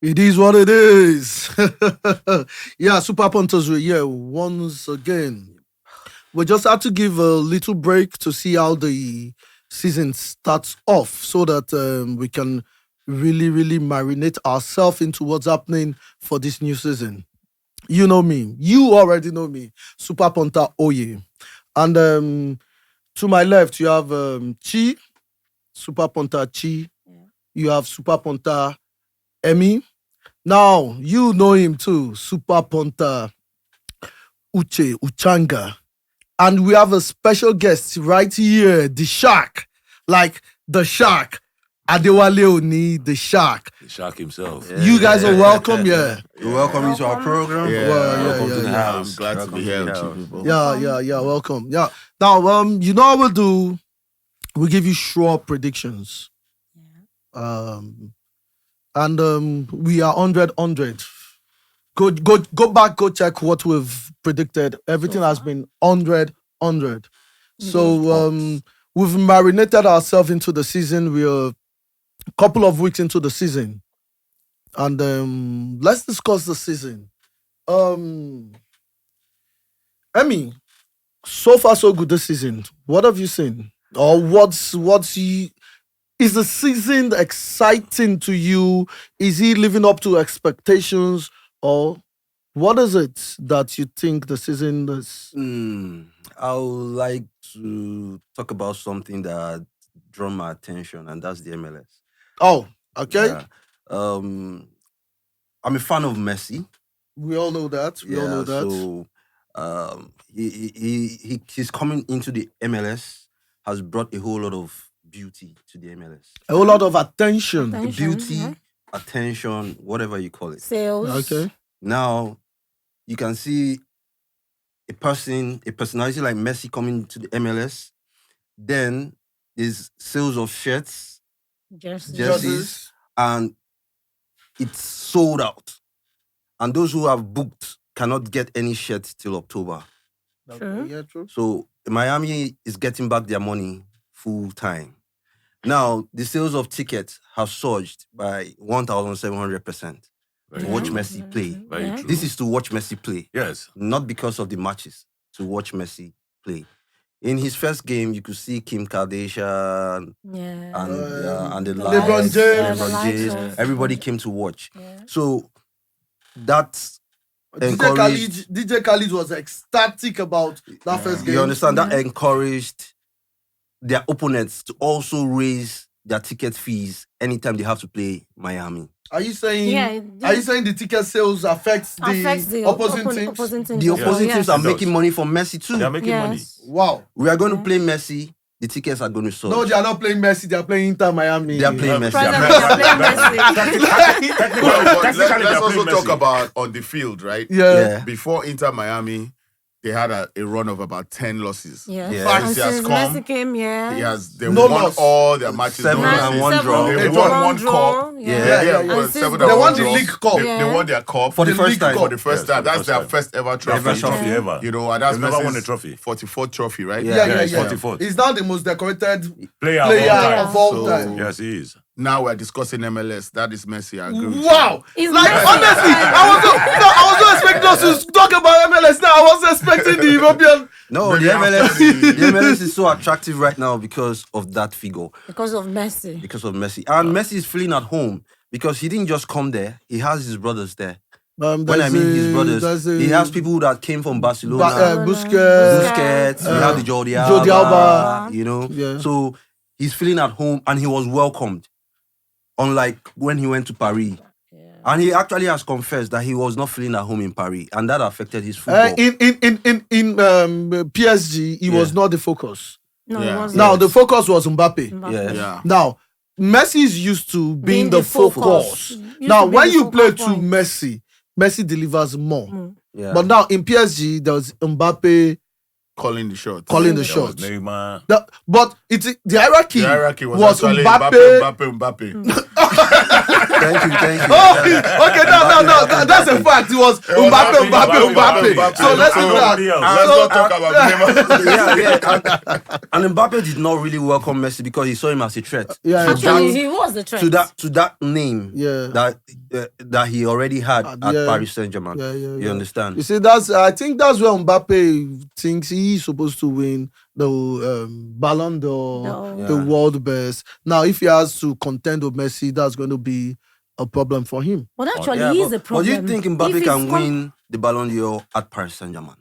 It is what it is. Yeah, Super Punters were here once again. We just had to give a little break to see how the season starts off so that we can really marinate ourselves into what's happening for this new season. You know me. You already know me. Super Punter Oye. And to my left, you have Chi, Super Punter Chi. Yeah. You have Super Punter Emmy. Now, you know him too, Super Punter Uche Uchanga. And we have a special guest right here, the Shark. Like the Shark. Adewale Oni, the Shark. The Shark himself. You guys are welcome here. You're welcome into our program. Yeah, Well, welcome yeah, to the yeah. house. I'm glad to Welcome be here the with you house. people. Yeah, welcome. Yeah. Now, you know what we'll do? We give you sure predictions. And we are 100. Go back, go check what we've predicted. Everything has been 100. So we've marinated ourselves into the season. We're a couple of weeks into the season. And let's discuss the season. Emmy, so far so good this season. What have you seen? Or is the season exciting to you? Is he living up to expectations? Or what is it that you think the season is? I would like to talk about something that drew my attention, and that's the MLS. Oh, okay. Yeah. I'm a fan of Messi. We all know that. We all know that. So he's coming into the MLS has brought a whole lot of beauty to the MLS. A whole lot of attention. Beauty, attention, whatever you call it. Sales. Okay. Now you can see a personality like Messi coming to the MLS. Then there's sales of shirts, jerseys, and it's sold out. And those who have booked cannot get any shirts till October. True. Yeah, true. So Miami is getting back their money full time. Now the sales of tickets have surged by 1,700% Very to watch true. Messi play. Very Yeah. true. This is to watch Messi play, Yes. not because of the matches. To watch Messi play. In his first game, you could see Kim Kardashian Yeah. and the LeBron lights, James. LeBron James. Everybody came to watch. Yeah. So that's DJ Khalid was ecstatic about that first game. you understand that encouraged their opponents to also raise their ticket fees anytime they have to play Miami. Are you saying? Yeah, Are you saying the ticket sales affects the opposing teams? Opposing teams. The as well, opposing yes. teams are It does. making money from Messi too. They are making money. Yes. Wow. We are going to Yeah. play Messi. The tickets are going to surge. No, they are not playing Messi. They are playing Inter Miami. They are playing Messi. Presently, they are playing Messi. Technically, But technically they let's are also playing talk Messi. about on the field, right? Yeah. Before Inter Miami, they had a run of about 10 losses. Yeah. Yeah. Fact, And he has since come. Messi came, They No won loss. all their matches. Seven no and losses. one draw. They Seven won and one draw. cup. Yeah. Yeah. They And won since seven they and won one the draws. League Cup. They won their cup For the The first League time. Cup. for the first Yes, time. for the That's first their time. first ever Their trophy. first trophy Yeah. ever. You know, and that's They've never won a Messi's trophy. 44th trophy, right? Yeah. Yeah. it's 44th. He's now the most decorated Player player of all time. of all So- time. Yes, he is. Now we're discussing MLS. That is Messi. I agree with you. Wow. It's Like Messi. honestly, I was not expecting us to talk about MLS now. I was expecting the European. No, Maybe the after MLS, the- the MLS is so attractive right now because of that figure, Because of Messi. because of Messi. And Messi is feeling at home because he didn't just come there. He has his brothers there. When I mean his brothers, he has people that came from Barcelona, Busquets. Busquets, we have the Jordi Jordi Alba. you know. Yeah. So he's feeling at home and he was welcomed. Unlike when he went to Paris. And he actually has confessed that he was not feeling at home in Paris, and that affected his football. In PSG, he was Yeah. not the focus. No, Yeah. it wasn't. Now the focus was Mbappe. Mbappe. Yeah. Yeah. Now Messi is used to being the focus. Used Now to be when the you focal play to point. Messi delivers more. Yeah. But now in PSG, there's Mbappe Calling the shots. calling the There was shots. Neymar. But the hierarchy, The hierarchy was actually Mbappe. Mbappe. Thank you. Oh, okay, no, that's a fact. It was Mbappe. So let's do that. Nobody else. Let's not talk about Neymar. yeah. And Mbappe did not really welcome Messi because he saw him as a threat. Yeah, Actually, he was the trend. To that name Yeah. that that he already had at Yeah. Paris Saint-Germain. Yeah, yeah, You yeah. understand? You see, I think that's where Mbappe thinks he's supposed to win the Ballon d'Or, No. the Yeah. world best. Now, if he has to contend with Messi, that's going to be a problem for him. But actually, Yeah, he's but, a problem. But you think Mbappe If he's can win the Ballon d'Or at Paris Saint-Germain?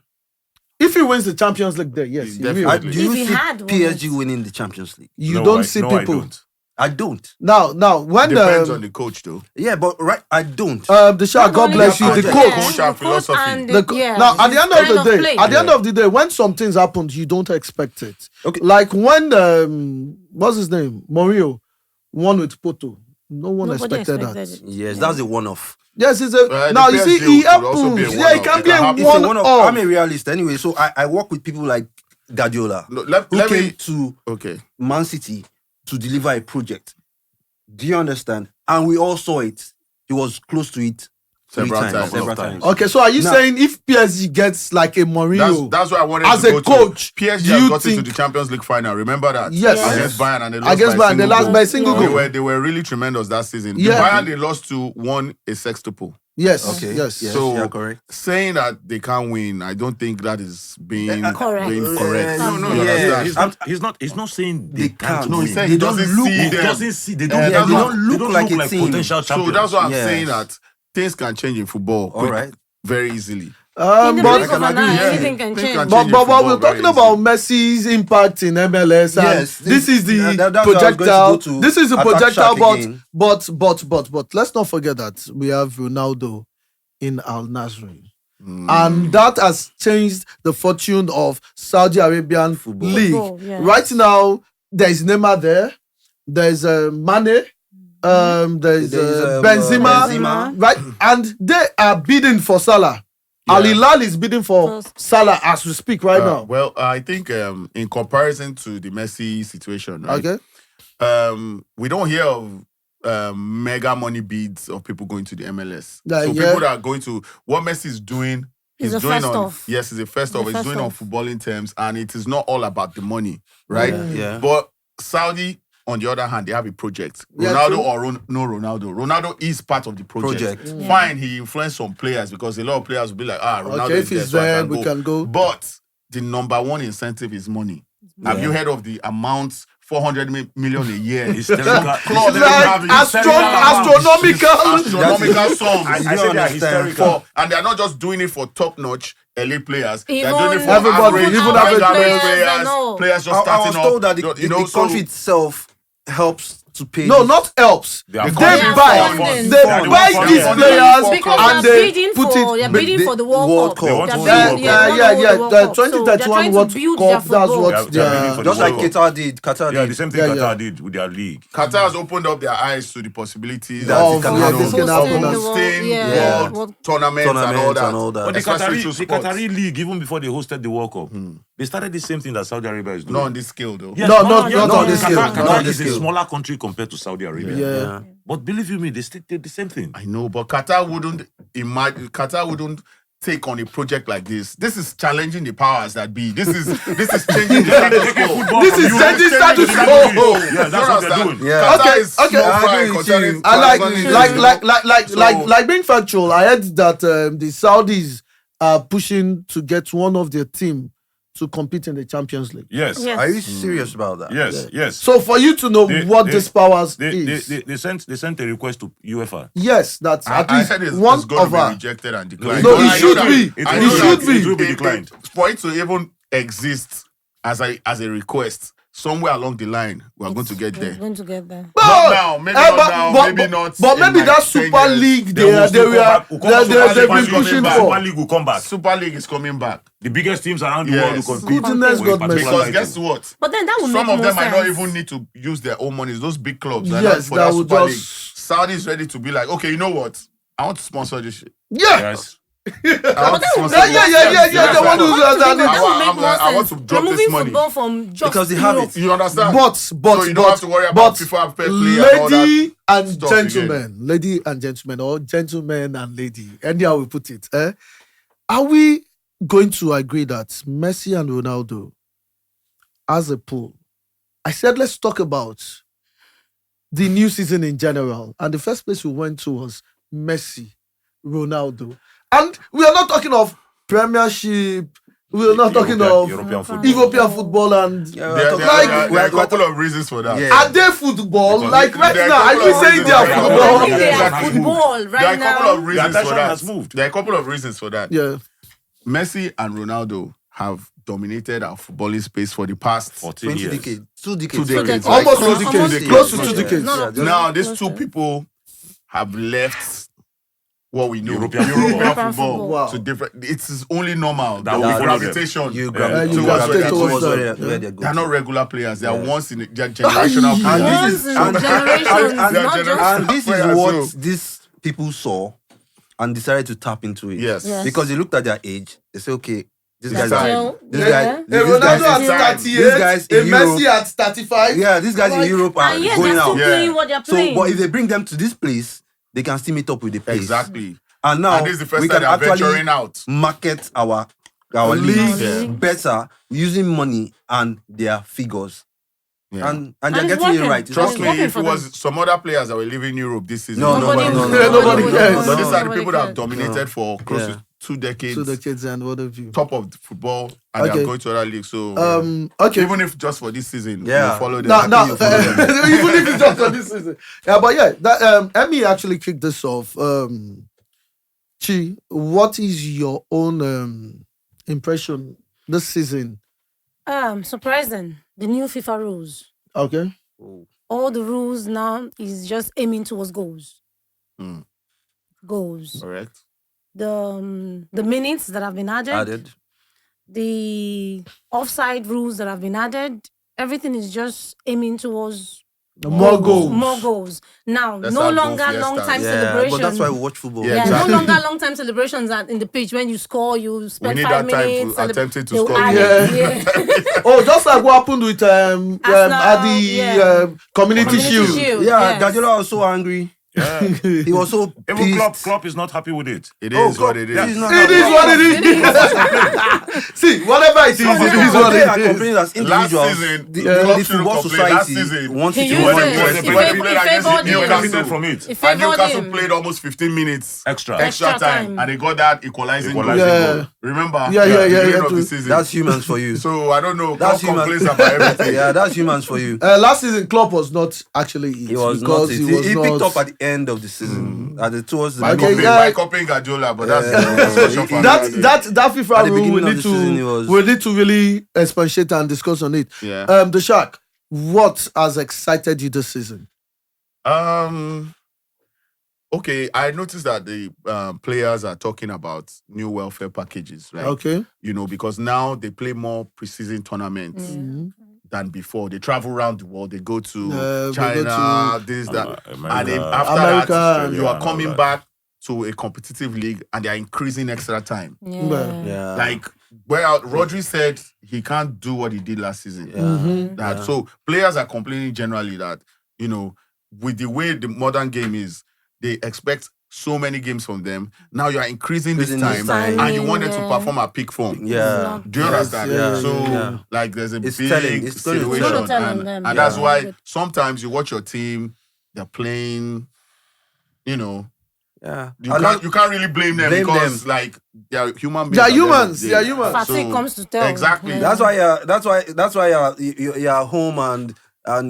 If he wins the Champions League there, yes, he will. Definitely. Do you If he see had won PSG it. winning the Champions League? You No, don't I- see no, I people. don't. I don't. Now, when Depends on the coach, though. Yeah, but I don't. the Shah, Not God only bless you, the the Yeah, coach. coach and philosophy. and Now, at the end of the day, play. at the end of the day, when some things happen, you don't expect it. Okay. Like when what's his name, Mourinho won with Porto, no one Nobody expected that. it. Yes, that's a one-off. Yes, it's a The now. You see, PSG he could also be a happens. Yeah, it one-off. can It be can a happen. It's a one one-off. off. I'm a realist anyway, so I work with people like Guardiola, No, let who came me. to Okay. Man City to deliver a project. Do you understand? And we all saw it. He was close to it Several three times. several Several times. Okay, so are you Now- saying if PSG gets like a Mourinho, That's what I wanted as to a go coach, to. PSG do has you got into think- the Champions League final. Remember that? Yes. Against Bayern, and they lost against by Bayern, they single last goal. by a single Yeah. goal? They were really tremendous that season. Yeah. The Bayern they lost to won a sextuple. Yes, Okay. yes. Yes, So- yeah, correct. Saying that they can't win, I don't think that is being Correct. being correct. No, You yeah. understand? He's not saying They they can't can't No, he win. said They he don't doesn't look- see He them. doesn't see. They Yeah, don't. that's They what- don't look like a team. So Potential champions. that's why I'm Yes. saying that things can change in football All quick, right. very easily. In the But blink of an eye, anything can Things change. can But, change but, in but we're football talking very about easily. Messi's impact in MLS. And Yes, this is the that's what I was going to projectile. go to This is the attack projectile, Shaq again. but let's not forget that we have Ronaldo in Al Nassr. And that has changed the fortune of Saudi Arabian league. Football, yes. Right now, there's Neymar there. There's Mane. There's Benzema. Benzema. Right? And they are bidding for Salah. Al Yeah. Hilal is bidding for Salah as we speak right now. Well, I think in comparison to the Messi situation, right? Okay. We don't hear of mega money bids of people going to the MLS. Yeah, So yeah. people that are going to what Messi is doing. He's He's a doing first on off. yes, he's a first He's a off. He's first doing on off. footballing terms, and it is not all about the money, right? Yeah. But Saudi, on the other hand, they have a project. Yeah, Ronaldo true. or no Ronaldo. Ronaldo is part of the project. Project. Fine, he influenced some players because a lot of players will be like, Ronaldo Okay, if is he's there, there, so I we can go. But the number one incentive is money. Have you heard of the amount? 400 million a year. Hysterical. Clause they Like don't have it. astronomical. Astronomical sums. I You said they are understand? hysterical. And they're not just doing it for top-notch elite players. They're Even doing it for everybody, average, even average average players and all. players just I starting was told up. that you know, the country itself helps to pay. No, this. not helps. They are They funding. buy. funding. They They are the buy one these funding. players Because and they're they bidding put for, it. they're bidding for the World World Cup. Cup. They want They're to bidding- win the Yeah, World yeah, they yeah. want The World Cup. So they're 2031 trying to World build their Cup. That's football. what. They're bidding Yeah. for Just like World Qatar did. Qatar Yeah, did. the same thing Yeah, Qatar yeah. did with their league. Qatar has opened up their eyes to the possibilities That Of, it can yeah, happen. this can happen. hosting Yeah. world World- tournaments and all Tournaments that. and all that. But the Especially through Qatari sports. league, even before they hosted the World Cup, they started the same thing that Saudi Arabia is doing. Not on this scale, though. Yes, No, not yes, on this scale. Qatar, Not Qatar on this is a scale. smaller country compared to Saudi Arabia. Yeah. But believe you me, they still did the same thing. I know, but Qatar wouldn't imagine. Qatar wouldn't take on a project like this. This is challenging the powers that be. This is changing the status quo. This is changing status quo. Yeah, that's what they're doing. Yeah. Qatar Okay, is okay. small I fry agree with concerning- you. I concerning- like being factual. I heard that the Saudis are pushing to get one of their team to compete in the Champions League. Yes. Yes. Are you serious about that? Yes. So for you to know what this powers is, They sent a request to UEFA. yes, that's at I least heard it's one going to of be our. rejected and declined. No, But it I know should that- be. I It know should that be. It will be declined. For it to even exist as a request, somewhere along the line, we are going to get We're there. going to get there. Not now, maybe not now, maybe not But in maybe like that 10 Super years. League They will they've still come back. We'll come back. been Super League pushing back. Super for. League will come back. Super League is coming back. The biggest teams around the Yes. world will compete. Goodness for a God particular mercy. Because title. guess what? But then that will Some make of them more might not sense. even need to use their own money. Those big clubs, they're Yes, not for that that would Super just- League. Saudi is ready to be like, okay, you know what? I want to sponsor this shit. Yeah. Yes. I want to sponsor Yeah, this. yeah. They want to do That that. will make more I want sense. to drop this Removing money. football from just Because they have Europe. it. You understand? But so you don't have to worry about FIFA fair play and all lady that and stuff gentlemen, lady and gentlemen, or gentlemen and lady, anyhow we put it. Are we going to agree that Messi and Ronaldo, as a pool, I said let's talk about the new season in general, and the first place we went to was Messi, Ronaldo. And we are not talking of Premiership. We are not talking of European football. European football and Yeah, There we're like- are a couple of reasons for that. Yeah. are they football? Because Like right there are now, a are couple you of saying reasons they are why- I football? think they are Exactly. football There are right a couple of now. reasons attention for that. has moved. There are a couple of reasons for that. Yeah. Messi and Ronaldo have dominated our footballing space for the past 14 20 years. decades. 2 decades. Two decades. Sorry. Almost Close two to decades. decades. Close to Yeah. 2 decades. No, Yeah, Now, these close two to- people have left what we know, European football. football Wow. to different. It's only normal. That The we follow them. gravitation. You Yeah. gravitate You towards gravitate where towards they're- them. where they're good They're not to. regular players. They are Yeah. once in a generational Aye. players. And Once this is in and- generations, and- They are not just. generational And this is players, what so- these people saw and decided to tap into it. Yes. Yes. Because they looked at their age, they say, okay, this It's guy's time. Still, this yeah. guy, A this Ronaldo guys, at is time. 38, These guys a in Messi Europe- at 35. yeah, these guys in Like- Europe are And yes, going they're still out. Yeah. playing what they're So, playing. but if they bring them to this place, they can still meet up with the place. Exactly. And now And this is the first we time can they're actually venturing out. market our League. leagues Yeah. better using money and their figures. Yeah. And And they're it's getting it working. right. It's Trust it's me, working if for it them. was some other players that were leaving Europe this season, No, Nobody no, would- no, no. Nobody cares. So these are the Nobody people that have cares. dominated for close Yeah. to 2 decades, To the kids and what have you. top of the football, and they Okay. are going to other leagues. So Okay. even if just for this season, Yeah. we'll follow them. Now, you follow them. even if it's just for this season. Yeah, but yeah, that Emmy actually kicked this off. Chi, what is your own impression this season? Surprising. The new FIFA rules. Okay. All the rules now is just aiming towards goals. Hmm. Goals. Correct. The minutes that have been Added. the offside rules that have been added. Everything is just aiming towards More goals. More goals. Now, Let's no have goal longer fiestas. long time Yeah, celebrations. but that's why we watch football. Yeah, Yeah, exactly. no longer long time celebrations at in the pitch when you score, you We spend need 5 that time minutes. to attempting to they'll score. add goals. it, yeah. Oh, just like what happened with at the yeah. Community Community Shield. Shield. Yeah, yes. Guardiola was so angry. Yeah. He was so Even pissed. Klopp is not happy with it. It Oh, is what it is. this is not It is what it is. See, whatever it is, it is what They are it is. complaining as Last individuals. season, the, Klopp the shouldn't football complain. Last society season, wants He it to used win. it. when He they favored- played he against favored him. Newcastle. Benefited from it. He And favored Newcastle him. played almost 15 minutes Extra. extra Extra time, time. and they got that equalizing goal. Yeah. Remember? Yeah, the yeah, beginning of true. the season. That's humans for you. So I don't know. That's Klopp human. complains about everything. Yeah, that's humans for you. Last season, Klopp was not actually it. He was because not. It. he was He not. picked up at the end of the season. Towards the By Okay, copying, yeah. by copying Guardiola, but that's Yeah. the discussion for that another day. that FIFA At the rule we beginning of need the season, it to was- we need to really expatiate and discuss on it. Yeah. The Shark, what has excited you this season? Okay, I noticed that the players are talking about new welfare packages, right? Okay. You know, because now they play more preseason tournaments than before. They travel around the world. They go to They China, go this, that. America, And then after America, that, you are and coming all that. back to a competitive league and they are increasing extra time. Yeah. Yeah. Like, where Rodri said he can't do what he did last season. Mhm. That Yeah. So players are complaining generally that, you know, with the way the modern game is, they expect so many games from them. Now you are increasing this Increasing time, this and you want them to Yeah. perform at peak form. Yeah. Do you understand? yeah, so, yeah. like, there's a It's big telling. It's gonna- situation, it's gonna tell on and, them. and that's Yeah. why sometimes you watch your team, they're playing, you know, Yeah. you And can't really blame them Blame because them. like they're human beings. They are at the end of humans. the They are day. humans. Fatigue comes to tell. Exactly. Yeah. That's why you're at home and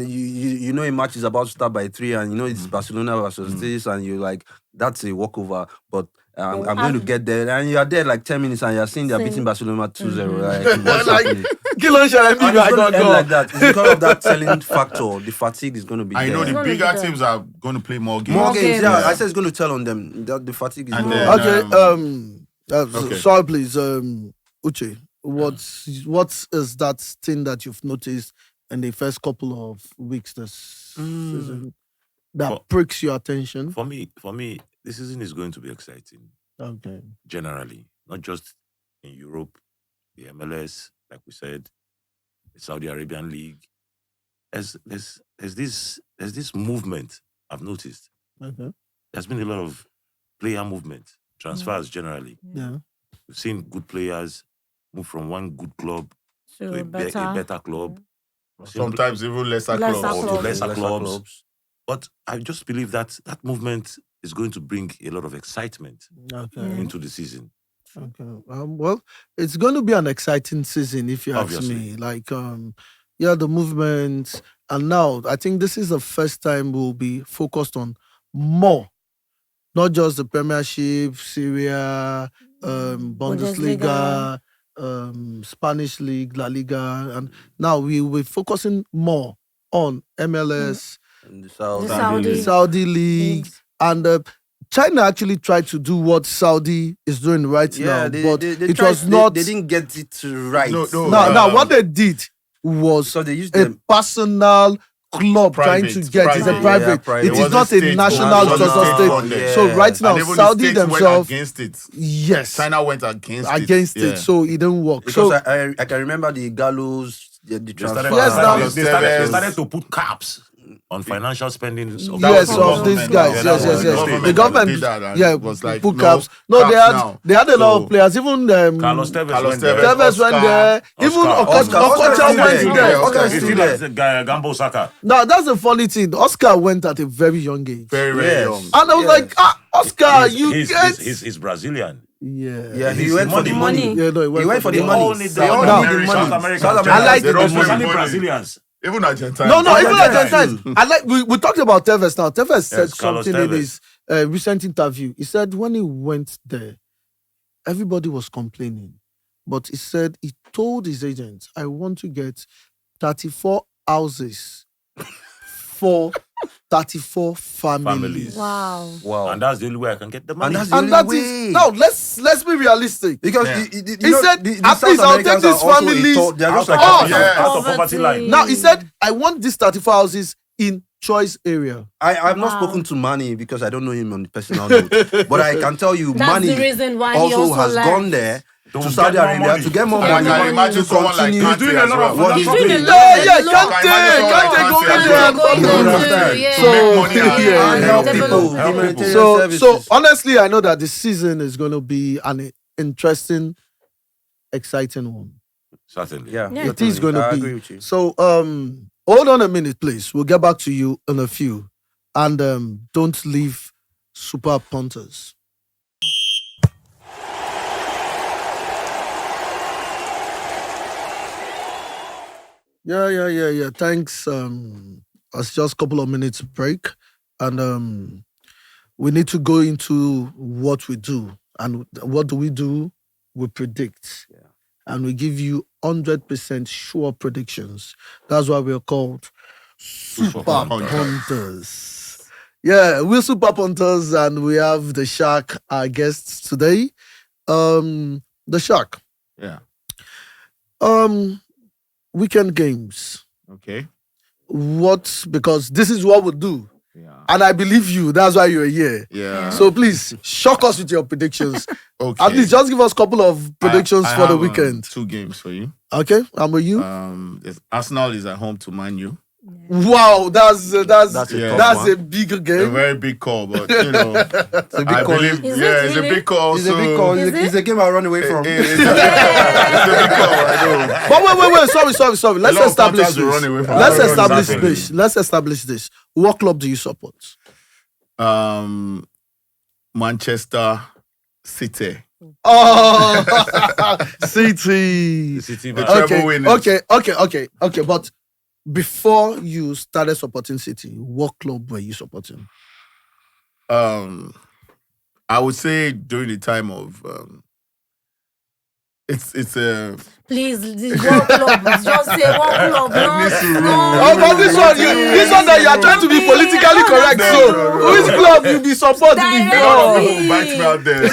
you know a match is about to start by 3 and you know it's Barcelona versus this and you're like that's a walkover but I'm going to get there and you are there like 10 minutes and you're seeing they're beating Barcelona 2-0 like what's Like, happening? Kilon Sharemi, And it's I going got to end go. like that. It's because of that telling factor. The fatigue is going to be I know there. the gonna be bigger there. teams are going to play more games. More More games, games. yeah. Yeah. I said it's going to tell on them. The fatigue is And more. then- Okay. Okay. Sorry, please. Uche, what is that thing that you've noticed in the first couple of weeks this season that For- pricks your attention? For me, this season is going to be exciting Okay. generally, not just in Europe, the MLS, like we said, the Saudi Arabian League. There's this movement I've noticed. Okay. There's been a lot of player movement, transfers generally. Yeah. We've seen good players move from one good club So to a better club. We've seen Sometimes even lesser Lesser clubs. or to clubs. lesser clubs. But I just believe that movement is going to bring a lot of excitement Okay. into the season. Okay. Well, it's going to be an exciting season if you ask Obviously. me. Like, the movement, and now I think this is the first time we'll be focused on more, not just the Premiership, Syria, Bundesliga, Spanish League, La Liga, and now we will be focusing more on MLS, And the The South. Saudi. Saudi League, Leagues. and China actually tried to do what Saudi is doing right now, Yeah, but they it tried- was not. They didn't get it right. No, Now, what they did was So they used a them. personal club trying Private, to get. It's a private. private. Yeah, private. It It is wasn't not a state- national it wasn't soccer state state. funded. So right now, And even Saudi the states themselves, went against it. yes, China went against against it. it. So it didn't work. Because So I can remember the Gallows, the They transfer. started, Yes, now- they started to put caps on financial spending. yes, the of these government. guys. Yeah, Yes, that was yes, the yes. government. The government, did that and was like, put no, caps. No, caps now. they had a lot of So- players. Even Carlos Tevez Carlos went there. Tevez. Tevez went Oscar. there. Even Oscar Okocha still went there. there. Yeah, Oscar You is see still that there. guy, Gambo Saka. Now that's the funny thing. Oscar went at a very young age, Very, very Yes. young. and I was Yes. like, Oscar, you get. He's Brazilian. Yeah. Yeah, he He's went for the the money. money. Yeah, no, He went for the They money. all need They all that. need the American, South money. Americans, South I like They it. don't especially money. Brazilians. Even Argentina. No, even Argentine. Argentine. I like we talked about Tevez now. Tevez said Carlos something in Tevez. his recent interview. He said when he went there, everybody was complaining, but he said he told his agent, "I want to get 34 houses for 34 families." Wow. Wow. And that's the only way I can get the money. And that's the And only that is way. now. Let's be realistic. Because Yeah. He said, "At least I'll take these families They're just like out of out of poverty line. Now he said, "I want these 34 houses in choice area." I've not Wow. spoken to Manny because I don't know him on the personal note. But I can tell you, That's Manny the reason why he also also has left. gone there To to get Saudi more Arabia money. to get more And I money. can imagine to someone like continue. Kante doing a as lot well. of What he's He's doing doing. a Yeah, lot. yeah, a lot. Kante, Imagine Kante someone go like in Kante there as and well. fuck You around. understand? Yeah. To make money and Yeah. And Yeah. help help people. people. Humanitarian So services. honestly, I know that the season is going to be an interesting, exciting one. Certainly. Yeah, Yeah. It is going to I be. agree with you. So hold on a minute, please. We'll get back to you in a few, and don't leave Super Punters. Yeah. Thanks. It's just a couple of minutes break, and we need to go into what we do. And what do we do? We predict. Yeah. And we give you 100% sure predictions. That's why we're called Super Punters. Punters. Yeah, we're Super Punters, and we have the Shark, our guests today. The Shark. Yeah. Weekend games. Okay. Because this is what we do. Yeah. And I believe you. That's why you're here. Yeah. So please shock us with your predictions. okay. At least just give us a couple of predictions I for the have, weekend. 2 games for you. Okay, I'm with you. Arsenal is at home to Man U. Wow, that's That's a tough a one. big A game. very big call, but you know, It's a big I call. believe, Is it yeah, it's a really? big call. It's a big call. Is It's it? a game I run away from. It's a big call. I know. But wait, sorry. Let's lot of establish punters will run away this. from Let's that. establish Exactly. this. Let's establish this. What club do you support? Manchester City. Oh, City. City, The man. treble winners. Okay. But before you started supporting City, what club were you supporting? I would say during the time of it's a Please, this one club. Just say one club. Oh, but this one that you are trying to be politically correct. So, which club you be supporting before? Directly. bite me out there.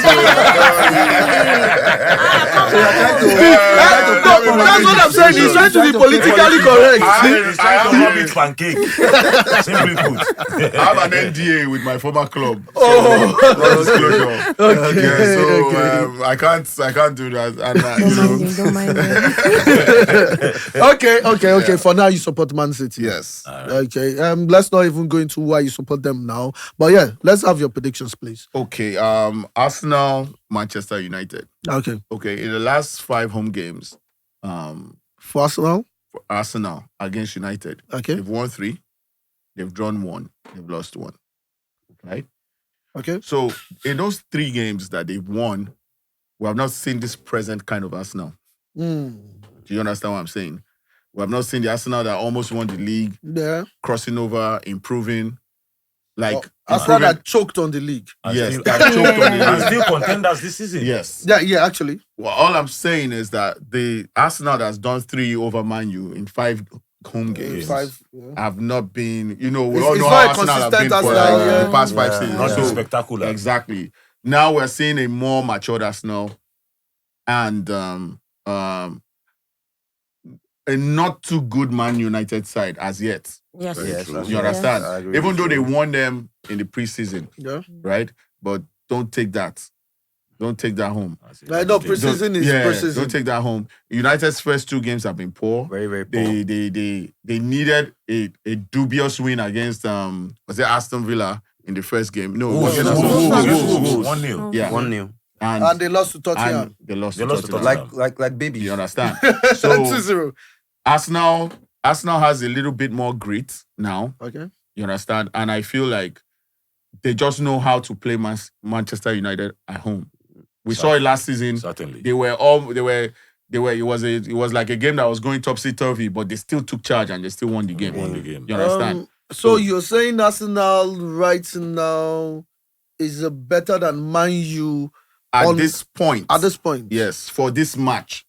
That's what I'm saying. He's trying to be politically correct. He's trying to rub it pancake. Simply put. I have an NDA with my former club. Oh. Non-disclosure. Okay. Yeah, so Okay. I can't do that. And Don't mind him. Okay. For now, you support Man City. yes. Okay. Let's not even go into why you support them now. But yeah, let's have your predictions, please. Okay. Arsenal, Manchester United. Okay. Okay. In the last 5 home games, For Arsenal. for Arsenal against United, Okay. they've won 3, they've drawn 1, they've lost 1. Right. Okay. So in those 3 games that they've won, we have not seen this present kind of Arsenal. Mm. Do you understand what I'm saying? We have not seen the Arsenal that almost won the league, Yeah. crossing over, improving. Like, Arsenal improving. that choked on the league. And Yes, still, that choked on the and league. still contenders this season. Yes. Yeah, actually. Well, all I'm saying is that the Arsenal that's done 3 over Man U in 5 home games 5. Yeah. have not been, we It's- all it's know not how a Arsenal have consistent been for Arsenal, like, yeah. the past 5 Yeah. seasons. Not So, spectacular. exactly. Now we're seeing a more matured Arsenal and a not too good Man United side as yet. Yes. Very Yes, true. that's You right. understand? I agree Even with though they you. won them in the preseason, Yeah. right? But don't take that. Don't take that home. I know preseason is preseason. Don't take that home. United's first 2 games have been poor. Very, very poor. They needed a dubious win against was it Aston Villa in the first game? No, it was Wolves. against Wolves. Wolves. 1-0. Yeah. 1-0. And they lost to Tottenham. and they lost They to lost to Tottenham. Tottenham. Like babies. You understand? So 2-0. Arsenal has a little bit more grit now. Okay. You understand? And I feel like they just know how to play Manchester United at home. We saw it last season. Certainly. It was like a game that was going topsy-turvy, but they still took charge and they still won the game. Won the game. You understand? So you're saying Arsenal right now is better than Man U At on- this point. at this point? Yes, for this match.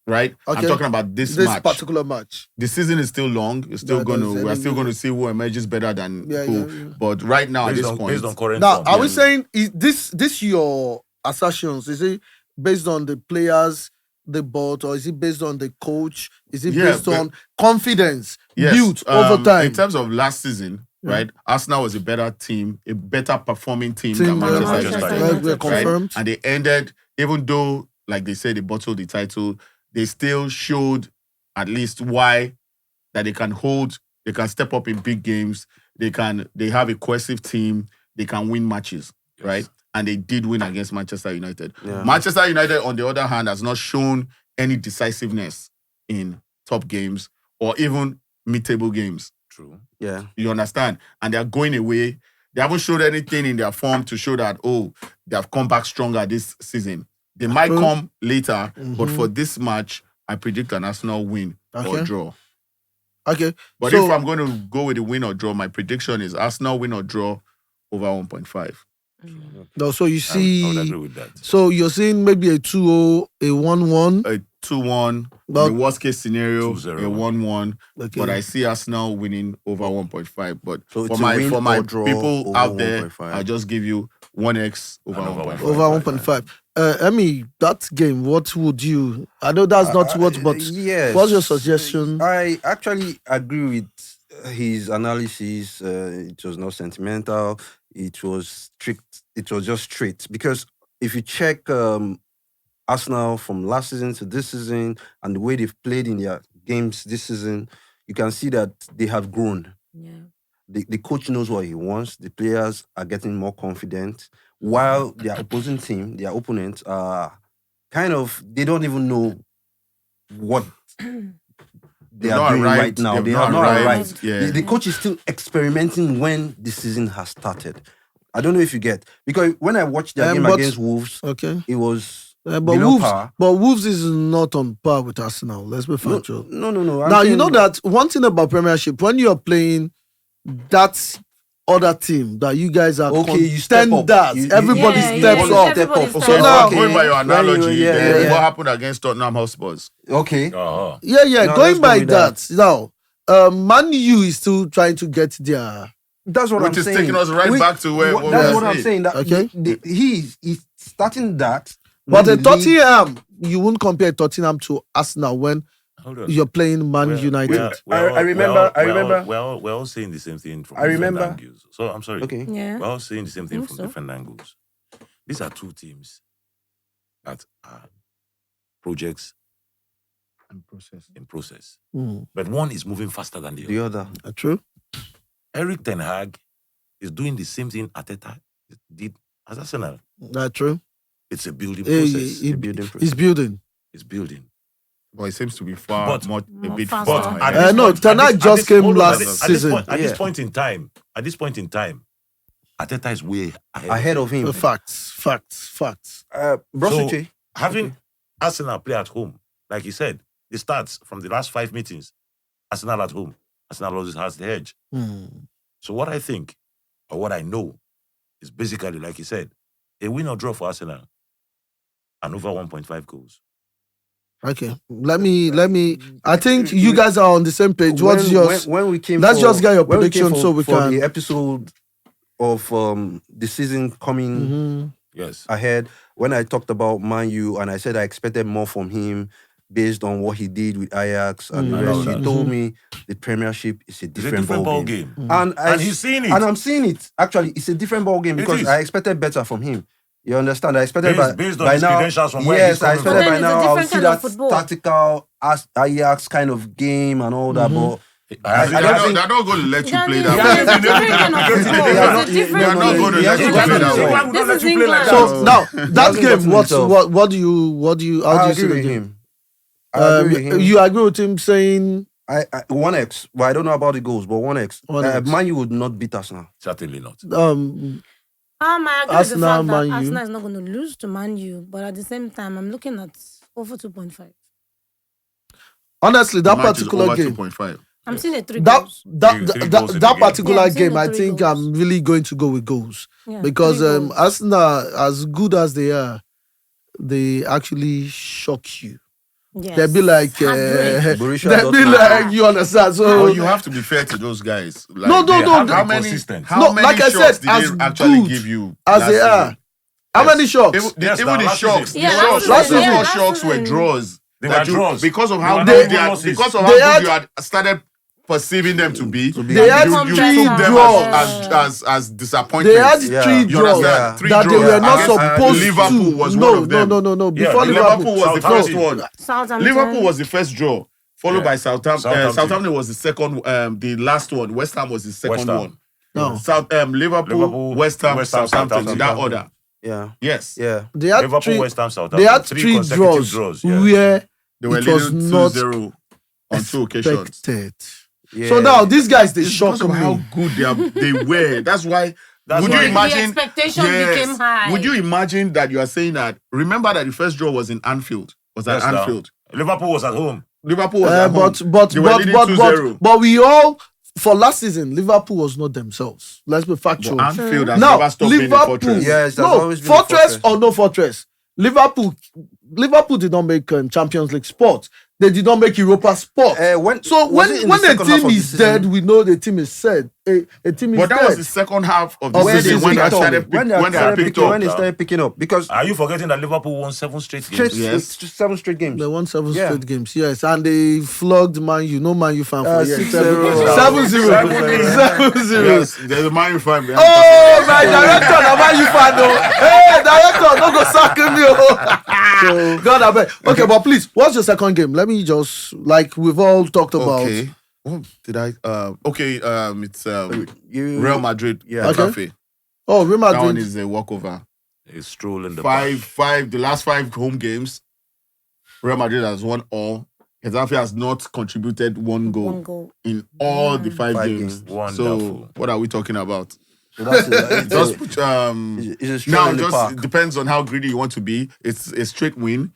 Right? I'm Okay. talking about this This match. particular match. The season is still long. We're still going to see who emerges better than Yeah, who. yeah. But right now, at Based this on, point, based on current Now, form. are we yeah. saying is this your assertions? Is it based on the players they bought, or is it based on the coach? Is it Yeah, based but- on confidence yes, built over time? in terms of last season, right? Arsenal was a better team, a better performing team Team, than Manchester Manchester United. United. Like we're Right. confirmed. And they ended, even though, like they said, they bottled the title, they still showed at least why that they can step up in big games. They have a cohesive team. They can win matches, Yes. right? And they did win against Manchester United. Yeah. Manchester United, on the other hand, has not shown any decisiveness in top games or even mid-table games. True. Yeah. You understand? And they're going away. They haven't showed anything in their form to show that, they have come back stronger this season. They might True. come later, but Mhm. for this match, I predict an Arsenal win or Okay. draw. Okay. But So- if I'm going to go with a win or draw, my prediction is Arsenal win or draw over 1.5. No, so you I would see, agree with that. so you're seeing maybe a 2-0, a 1-1. A 2-1, But- the worst case scenario, 2-0. a 1-1. Okay. But I see Arsenal winning over 1.5. But So for it's a my win for my or draw people over out there, 1.5. I'll just give you 1x over And over 1.5. over 1.5. Emmy, that game, what would you? I know that's not what, but yes. what's your suggestion? I actually agree with his analysis. It was not sentimental. It was strict. It was just straight. Because if you check Arsenal from last season to this season and the way they've played in their games this season, you can see that they have grown. Yeah. The coach knows what he wants. The players are getting more confident, while their opposing team, their opponents, are they don't even know what they They've are not doing arrived. right now. They've They not have not arrived. arrived. Yeah. The coach is still experimenting when the season has started. I don't know if you get, because when I watched their game But- against Wolves, Okay. it was But below par. Wolves is not on par with Arsenal. Let's be No, factual. no. I'm Now you saying- know that one thing about Premiership, when you're playing that other team that you guys are Okay, you step up. contenders, everybody Yeah, steps yeah, up. everybody So steps now, up. now- going by your analogy, Yeah, then yeah. what happened against Tottenham Hotspurs? Okay. Uh-huh. Yeah, No, let's going go by with that. Now, Man U is still trying to get their. That's what Which I'm is saying. taking us right back to where we that's were what I'm saying. saying. That Okay. he's starting that. But when the the league- Tottenham, you won't compare Tottenham to Arsenal when Hold on. you're playing Man United. I remember- We're all saying the same thing from I different remember. angles. So I'm sorry. Okay. Yeah. We're all saying the same thing Think from so. different angles. These are two teams that are projects in process. Mm, But one is moving faster than the other. The other. true. Eric Ten Hag is doing the same thing Arteta did as Arsenal. That's true. It's a building He- process. he- The building process. he's building. It's building. But it seems to be far But- a More bit faster. far. But at Uh, this no, point- Ten at Hag this- just at this- came hold on, last at this season. point- At Yeah. this point in time, Ateta is way ahead of him. Facts. Brosuche, Having Arsenal play at home, like you said, the stats from the last 5 meetings, Arsenal at home, Arsenal always has the edge. So what I think, or what I know, is basically, like you said, a win or draw for Arsenal and over 1.5 goals. Okay. Let me. I think you guys are on the same page. What's yours? when we came? Let's just get your when we came prediction so we for can. the episode of the season coming Mhm. Yes. ahead. When I talked about Man U and I said I expected more from him based on what he did with Ajax and the Mhm. rest, I know he that. told me the Premiership is a It's a different, different ball ball game. game. And he's seeing it. And I'm seeing it. Actually, it's a different ball game It because is. I expected better from him. You understand? I expected Based on by his now. credentials from where Yes, he's I coming expected from. by But then now it's a I'll different see kind of that football. tactical Ajax kind of game and all that. But I They're don't not going to let you play It's that. a different kind of football. They are It's a different they are not going to he let you hasn't play gotten that way. himself. Why would not This let is you play like England. that? So now that hasn't game, gotten himself. what do you how do I you see agree the with game? him. I agree with him. You agree with him saying 1x, but I don't know about the goals. But 1x, 1x. Man U would not beat Arsenal. Certainly not. I agree Arsenal, with the fact Man that U. Arsenal is not going to lose to Man U, but at the same time, I'm looking at over 2.5. honestly The that match is particular over game. 2.5. I'm seeing a 3 That goals. Three goals in the game. particular Yeah, I'm seeing game, the I 3 think goals. I'm really going to go with goals Yeah, because 3 goals. Arsenal, as good as they are, they actually shock you. Yes. They'll be like, Heartbreak. Borussia they'll be Dortmund. like, you understand? So Well, you have to be fair to those guys. Like, No, they have- no, How many? consistent. How No, many like I shots said, as did they actually good give you as last they are. season? How Yes. many shots? Even, Yes, even now, the last shocks, season. Yeah, the last shocks, season, last yeah, season last shocks were season. draws. They that were draws. Because of They how were good not they had, losses. because of They how had- good you had started perceiving them to be, They had you three took them draws. as disappointments. They had Yeah. three You draws understand? Three that they draws. were not Against supposed Liverpool to. was no, one of them. No. Yeah, Before Liverpool was the first Southampton. one. Southampton. Liverpool was the first draw, followed Yeah. by Southampton. Southampton. Southampton was the second, the last one. West Ham was the second West Ham. one. No. Liverpool, West Ham, Southampton in that Southampton. order. Yeah, Yes. yeah. They had Liverpool, three. West Ham, Southampton. They had three three consecutive draws, yeah. where They were it was leading not 2-0 on 2 occasions. expected. Yeah. So now these guys they It's shock because of how me. good they were. That's why. That's would why- you The imagine? expectation became high. Would you imagine that you are saying that? Remember that the first draw was in Anfield. Was at Yes, now. Anfield. Liverpool was at home. Liverpool was at home. But They were leading 2-0. we all for last season Liverpool was not themselves. Let's be factual. But Anfield has Now never stopped being a Liverpool, fortress. Yes, that's no always been a fortress fortress. or no fortress. Liverpool did not make Champions League sport. They did not make Europa sport. When When it in a the second half team of the is season? dead, we know the team is said. A team is But that dead. was the second half of the Of the season season when they picked up. started when they when they started picked picking, up. when they started picking up, because Are you forgetting that Liverpool won 7 straight straight, games? Yes. 7 straight games. They won 7 Yeah. straight games, yes, and they flogged Man U. No Man U fan for years. 6-0. 7-0. 7-0. Yes, there's a Man U fan behind. Oh, my director, na Man U fan, no. Hey, director, don't go sack me. Oh. God, I bet. Okay, but please, what's your second game? Let me just, like we've all talked about. Okay. What did I? Okay. It's You- Real Madrid. Yeah. Okay. Getafe. Oh, Real That one Madrid. is a walkover. A stroll in the park. The last 5 home games, Real Madrid has won all. Getafe has not contributed one goal, One goal. in all the 5 5 games. games. Wonderful. So what are we talking about? So that's it. Just put, It's a stroll now in the just park. depends on how greedy you want to be. It's a straight win.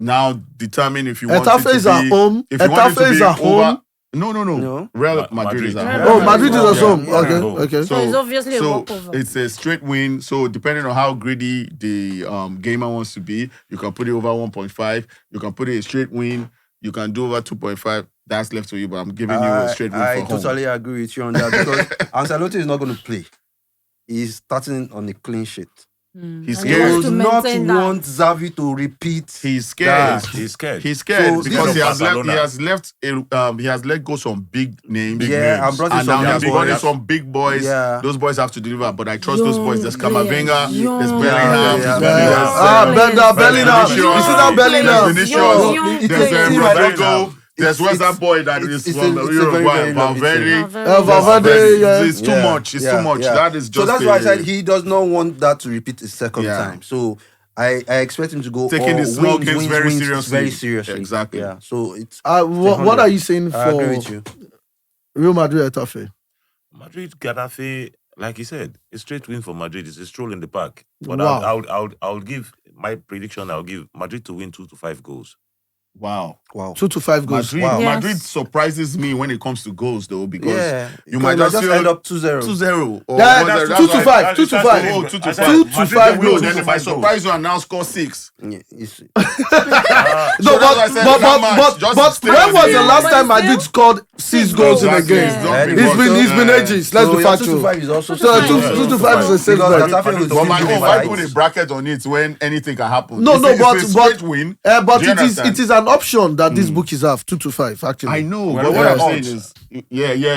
Now determine if you want it Etafe to is at be. home. If you want it to Etafe is be at over. home. No. No. Real Ma- Madrid is at Madrid. home. Oh, Madrid is at Yeah. home. Yeah. Okay, Yeah. okay. So it's obviously a walkover. It's a straight win. So depending on how greedy the gamer wants to be, you can put it over 1.5. You can put it a straight win. You can do over 2.5. That's left to you, but I'm giving you a straight win I for home. totally agree with you on that because Ancelotti is not going to play. He's starting on a clean sheet. He's And He he wants scared. would to not maintain that. want Xavi to repeat. He's scared. that. He's scared. He's scared So because this he is has left. Barcelona. He has let go some big names. Big Yeah, names. and brought in And some now he young has brought in boys. some big boys. Yeah. Those boys have to deliver, but I trust those boys. There's Young Camavinga, players. there's Young Bellingham, Yeah, there's Ah, Bellingham. Vinicius. You see that Bellingham? Vinicius. Young There's players. Rodrigo. There's what's that boy that it's is a- from it's a Uruguay, very, very long Valverde. Valverde, yeah. It's too much. It's too much. yeah. That is just so that's why I said he does not want that to repeat a second Yeah. time. So I expect him to go Taking all the small wins, games wins, very wins, seriously. Very seriously. Exactly. Yeah. So it's What are you saying I agree for with you. Real Madrid Etafe? Madrid, Gaddafi, like he said, a straight win for Madrid is a stroll in the park. But Wow. I'll give my prediction. I'll give Madrid to win 2 to 5 goals. Wow. 2 to 5 goals. Madrid, Wow. Yes. Madrid surprises me when it comes to goals, though, because Yeah. you might just just feel end up 2-0. 2-0. Or Yeah, what's that? 2 to That's 5. why- 2 to That's 5. the- Oh, 2 to I said 5. 2 to Madrid 5 to win goals. Then 2 if to I 5 goals. surprise you and now score 6. Yeah, it's- No, So that's why I said that match, just but stay when on was the the game. last But time still- Madrid scored 6 goals in a Exactly. game? It's not Yeah. because- It's been ages. Let's so be your 2 to factual. 5 is also Two to So five. 2 to 5 is a safe Because bet. Getafe will But my still own, be I right. put a bracket on it when anything can happen. No, It's no, a- it's but- a straight win. But Do you it understand? is an option that these bookies have 2 to 5 actually. I know, Well, but what yeah. I'm saying is,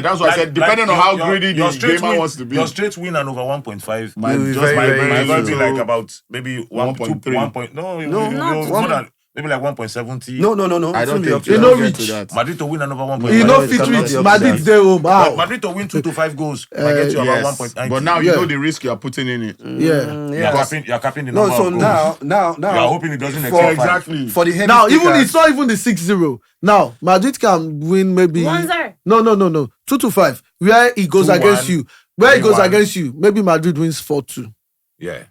that's why I said, depending on how greedy the gamer wants to be. Your straight win and over 1.5 Might You'll be just very, might very might well be easy. like about maybe 1.3. 1 point. No, not more two. than maybe like 1.70. No. I don't think You you know get reach. to that. Madrid to win and over 1.5. You Yeah, know it fit cannot reach be up to Madrid that. stay home. But How? Madrid to win 2 to 5 goals might get you about yes. 1.90. But now you Yeah. know the risk you are putting in it. Yeah. you're capping the No, number so of goals. now, You are hoping it doesn't for, exceed Exactly. for the heavy Now even takers, it's not even the 6-0. Now Madrid can win maybe 1-0. No. 2 to 5. Where he goes 2-1, against you. Where he goes 3-1. against you. Maybe Madrid wins 4-2. Yeah,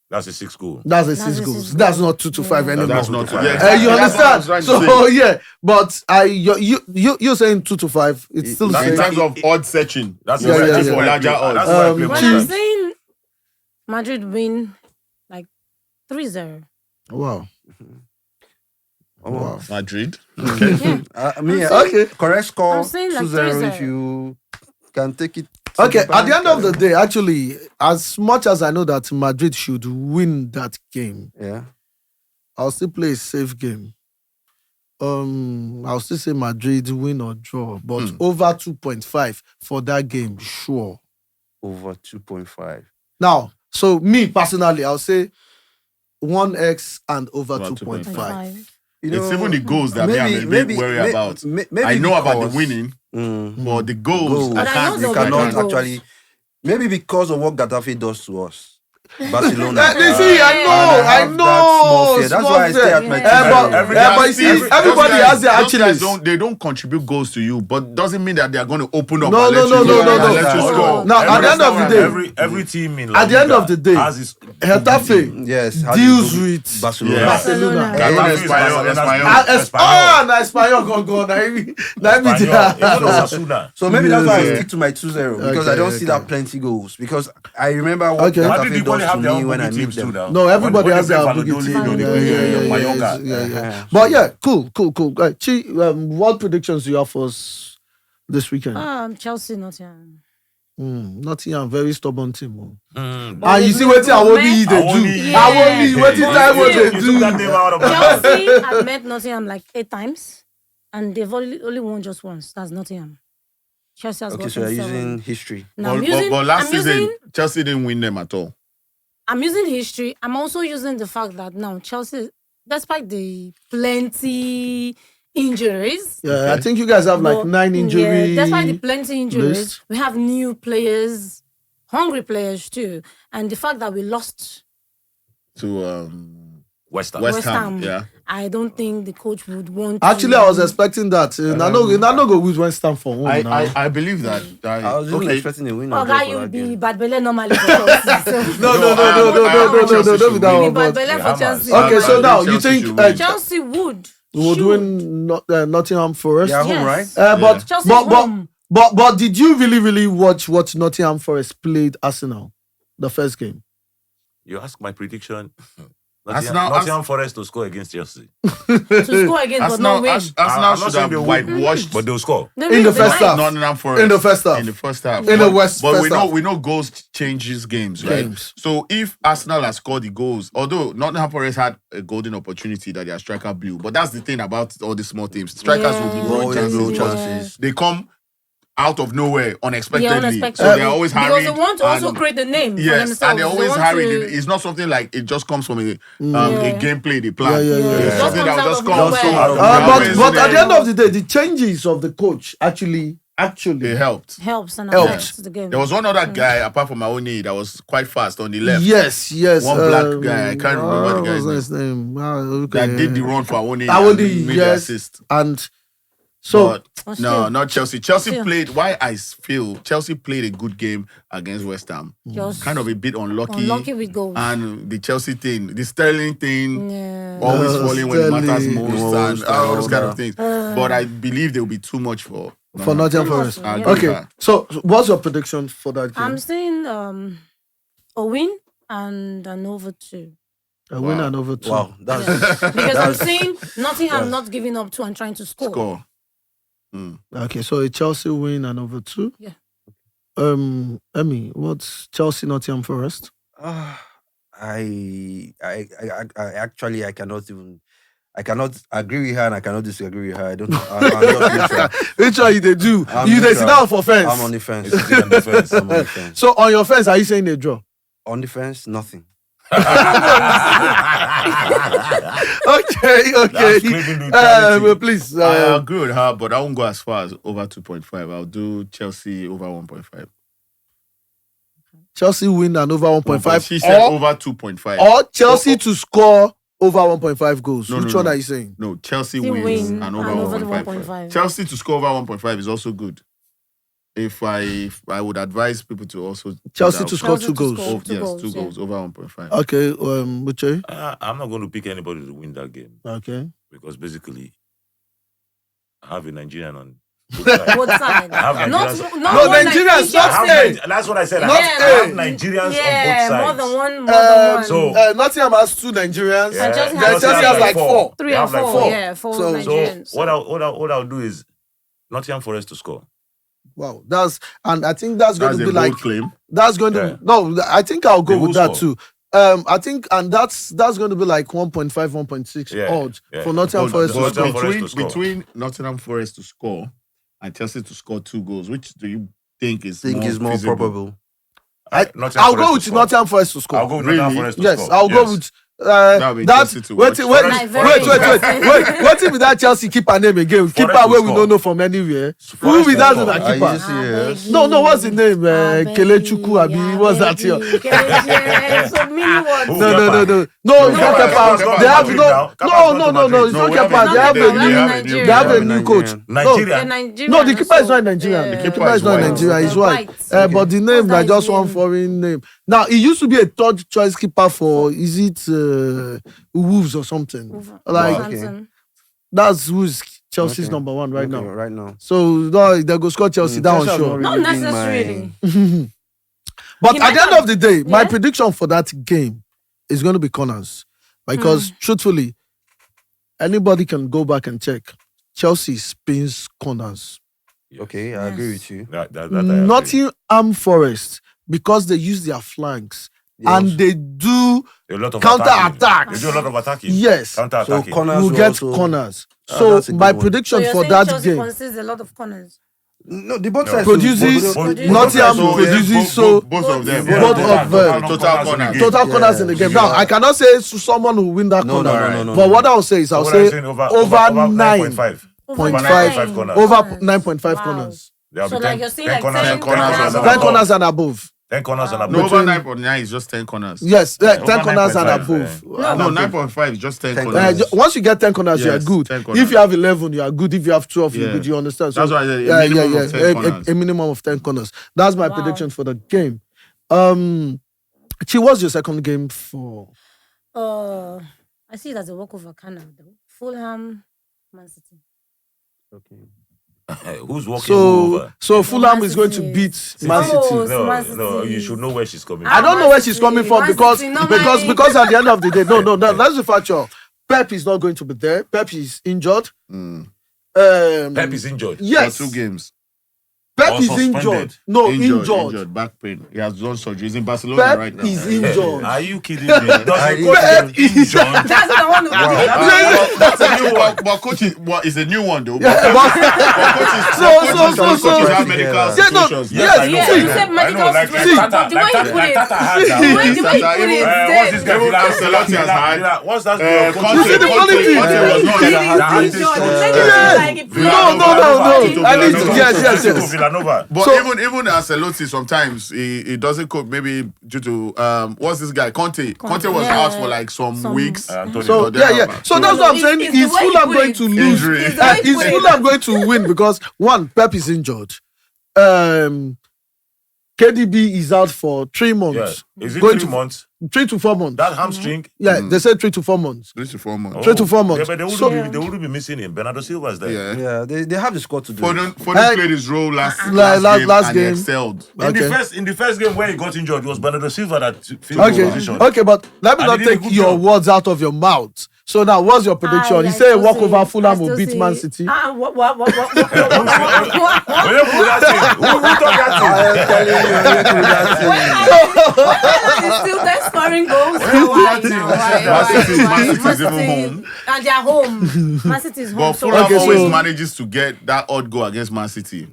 that's a 6 goal. That's a That's 6 a goals. 6 That's goal. not 2 to 5 Yeah. anymore. That's not. Yeah. You That's what I was understand? trying to So say. yeah, but you're saying 2 to 5. It's still the In same. terms of odd searching, That's Yeah, why yeah, I yeah. play. Larger odds. That's why I play Um, When for I'm Chief. saying Madrid win like 3-0. Wow. Wow. Madrid. Yeah. Okay. correct score I'm saying like 2-0 if 3-0. you can take it. to Okay, the at the end of the bank, day, actually, as much as I know that Madrid should win that game, yeah. I'll still play a safe game. I'll still say Madrid win or draw, but over 2.5 for that game, sure. Over 2.5. Now, so me personally, I'll say 1x and over Over 2.5. 5. You It's even the goals that me I'm a bit worried about. I know about the winning, but the goals, But I can't. know You the cannot winning goals. actually. Maybe because of what Gaddafi does to us. Barcelona. You see, I have know. that small fear. That's why I stay at my Yeah. team. but you see, everybody has their Achilles. They don't contribute goals to you, but doesn't mean that they are going to open up. No, and let no, you no, go no, and no. let you No. score. Now, at the end of the day, every team in at the end of the day, has its Getafe Yes. how deals do you do with Barcelona. Yeah. Barcelona. Barcelona, Getafe is Espanyol. Na Espanyol go. Na me Osasuna. So maybe that's why I Yeah. stick to my 2-0 because Okay, I don't see okay. that plenty goals. Because I remember what Okay. Madrid Getafe equally does have to their me own when I boogie meet teams too them. now. No, everybody When has they their play boogie Valladolid, team. they play Mallorca. Yeah. But yeah, cool. Chi, what predictions do you have for us this weekend? Chelsea, Nottingham. Nottingham, very stubborn team. Oh. Mm. And you see what Awoni they Awoni. do. Yeah. Awoni, what Yeah. time what they You took that do. name out of my mouth. Chelsea had met Nottingham like 8 times, and they've only won just once. That's Nottingham. Chelsea has Okay, so you're gotten 7. using history. Now, I'm using, But last I'm season, using, Chelsea didn't win them at all. I'm using history. I'm also using the fact that now Chelsea, despite the plenty injuries, Yeah, I think you guys have like but, 9 injuries. Yeah, despite the plenty injuries, list. we have new players, hungry players too, and the fact that we lost To West Ham. West Ham. Yeah. I don't think the coach would want. Actually, to, I was expecting that. I know go with West Ham for home. now. I believe that. I was even expecting a win. or Oh, draw guy, for you that be game. bad belly normally for Chelsea. So. No, don't be that You one. be bad But belly for Chelsea. okay, so I now think you Chelsea think should win. Chelsea would. would should. win Nottingham Forest? Yeah, home, Yes. right? But Chelsea's but home. but did you really watch what Nottingham Forest played Arsenal the first game? You ask my prediction. Arsenal- Nottingham Forest to score against Chelsea. To score again, but not win. Arsenal I'm not should saying have they will, whitewashed but they'll score. They In win, the they first win. half. Nottingham Forest In the first half. In the first half. In the West But first half. we know goals changes games, right? Games. So if Arsenal has scored the goals, although Nottingham Forest had a golden opportunity that their striker blew, but that's the thing about all the small teams. Strikers will be Yeah. blowing Always chances. blow because chances. They come out of nowhere unexpectedly. Yeah, unexpected. So they're always hurried. Because they want to also and- create a name for Yes, themselves. and they're always want hurried. to- It's not something like it just comes from a Yeah. gameplay they plan. Yeah. It's Just something that comes will out just of come. nowhere. But at the end of the day, the changes of the coach actually they helped. helps and Helps. affects the game. There was one other guy apart from Maoni that was quite fast on the left. yes. One black guy, I can't remember the guy's what was his name. That did the run for Awoni. Awoni, and made the yes. assist. And So But But no, still, not Chelsea. Chelsea Still. played. Why I feel Chelsea played a good game against West Ham. just Kind of a bit unlucky with goals. And the Chelsea thing, the Sterling thing, Yeah. always falling when it matters Sterling. most, and Most, all those kind of yeah. things. But I believe there will be too much for Nottingham Forest. I agree with Okay. that. So what's your prediction for that game? I'm saying a win and an over 2. A win Wow. and over 2. Wow, that's Because I'm that's- saying Nottingham that's- not giving up 2 and trying to score. Score. Okay, so a Chelsea win and over 2. Yeah. Emmy, what's Chelsea Nottingham Forest? I actually I cannot agree with her and I cannot disagree with her. I don't know. I'm just neutral. Which one you they do? I'm You they neutral. sit down for fence. I'm on the fence. It's on the fence. I'm on the fence. So on your fence, are you saying a draw? On the fence, nothing. Okay, That's claiming neutrality. please. I agree with her, but I won't go as far as over 2.5. I'll do Chelsea over 1.5. Chelsea win and over 1.5. She said or, over 2.5. or Chelsea to score over 1.5 goals. No, Which no, one no. are you saying? No, Chelsea Still wins win and over and over the 1.5. 1.5. Chelsea to score over 1.5 is also good. If I would advise people to also Chelsea put to out- score Chelsea 2 to goals. score. Oh, Two yes, goals, 2 yeah. goals over 1.5. Okay, Buche. I'm not going to pick anybody to win that game Okay. because basically, I have a Nigerian on both sides. Both sides. I have Not Nigerians. not No, one Nigerians, I not have Hey. That's what I said. I Not have, A. I have Nigerians yeah, on more both than sides. one. More than one. So- Nottingham has 2 Nigerians. Yeah. And Chelsea Then has Chelsea has like 4. 3 They and have like 4. four. Yeah, 4 So- Nigerians. So what I'll do is Nottingham Forest to score. Wow, and I think that's going That's to a be bold like claim. that's going to Yeah. no. I think I'll go They with will that score. too. I think and that's going to be like 1.5, 1.6 Yeah, odds yeah. for Nottingham But, Forest to but score. Nottingham Forest to score. between Nottingham Forest to score and Chelsea to score 2 goals, which do you think is more More feasible? probable. I'll go with Nottingham Forest to score. I'll go with Really? Nottingham Forest to Yes, score. I'll go with That'll be that. Chelsea to Wait, watch. wait, Like, wait, very wait, wait, interesting. wait with that Chelsea keeper name again. Keeper to where we score. don't know from anywhere. Forest Who be to that score. the Are you keeper? serious? No, what's the name? Kelechukwu, Abi, what's that here? So mini words. Who? No, it's not Kepa. Kepa. They have no, it's not No, Kepa. They have a new coach. Nigeria. No, the keeper is not Nigerian. The keeper is not white. Nigerian. He's white. White. But the name What's is that just his one name? foreign name. Now, he used to be a third choice keeper for, is it Wolves or something? Like, Southampton. that's who's Chelsea's Okay. number 1 right Okay, now. Right now. So, no, they go score Chelsea, that one Chelsea has sure. not Not really been necessarily. But He at might the end have- of the day, my Yeah. prediction for that game is going to be corners. Because, truthfully, anybody can go back and check. Chelsea spins corners. Okay, I agree with you. That I agree. Nottingham Forest, because they use their flanks and they do A lot of counter attacking. attacks. They do a lot of attacking. Yes. Counter So attacking. corners We'll will get also- corners. Ah, So that's a good my one. prediction So you're for saying that Chelsea game concedes a lot of corners. No, the both No. sides Produces- Nottingham So, produces so both of them. Yeah, both total- of them. Total corners. total Yeah. corners in the game. Now Yeah. I cannot say someone who win that No, corner. no. But what I'll say is I'll What are you say saying? over over 9.5 Over 9.5 corners. over 9.5 Wow. corners. There'll So be like 10 you're saying 10 like corners, 10 10 corners, corners. and 10 above. corners and above. 10 corners and Wow. No, above. over 9.9 is just 10 corners. Yes, 10 over corners and 9.5, above. No, 9.5 is just 10 10 corners. Once you get 10 corners, you are Yes, good. 10 corners. If you have 11, you are good. If you have 12, you're Yeah. good. You understand? That's why I said a minimum of 10 corners. A minimum of 10 corners. That's my Wow. prediction for the game. Chi, what's your second game for? I see it as a walkover kind of though. Fulham, Man City. Who's walking over? So Fulham Man is going to City. beat Man Oh, City. so Man No, City you is- should know where she's coming I from. don't know where she's coming from Man because City, normally- at the end of the day, no, that's the factor. Pep is not going to be there. Pep is injured. Pep is injured. Yes, For 2 games. Pep Or is suspended. injured. No, injured. Injured. Back pain. He has done surgery. He's in Barcelona Pep right now. is injured. Are you kidding me? Does the Pep coach get is- injured? That's what I want to do. That's a new one. But coach is a new one though. Yeah, but- Coaches have medical Yeah, no, situations. yes, I know. Yeah, you said I medical know, like situation, Tata, but the way you put like it- Tata had The that. way you put it, What's this then- guy? Even Ancelotti has had. What's that? Conte You see the funny thing? was not He that is hard. injured. Yeah. Like, No. I need to. Villa Yes. Nova. Canova. But So- even Ancelotti sometimes he doesn't cope, maybe due to what's this guy Conte was yeah, out for like some weeks. Antonio. So there yeah. about- So that's what I'm saying. It's the Is way he Fulham put going it. to lose? Injury. It's the way he Is put it. Fulham going to win because one, Pep is injured. KDB is out for 3 Yeah. months. Is it Going 3 to- months? 3 to 4 months. That hamstring. Yeah, they said 3 to 4 months. 3 to 4 months. 3 to 4 months. Yeah, but So- they wouldn't be missing him. Bernardo Silva is there. Yeah. Yeah, they have the squad to do it. Foden played his role last last game and game. he excelled. Okay. In the first game where he got injured, it was Bernardo Silva that filled the position. Okay, but let me And not he did a take good your job. words out of your mouth. So now, what's your prediction? You say a walkover Fulham will beat Man City. What? Who put that thing? Who thought that I am telling you, It's still there scoring goals. Why now? Man City is even home. And they're home. Man City is home. But So Fulham Okay, always so- manages to get that odd goal against Man City.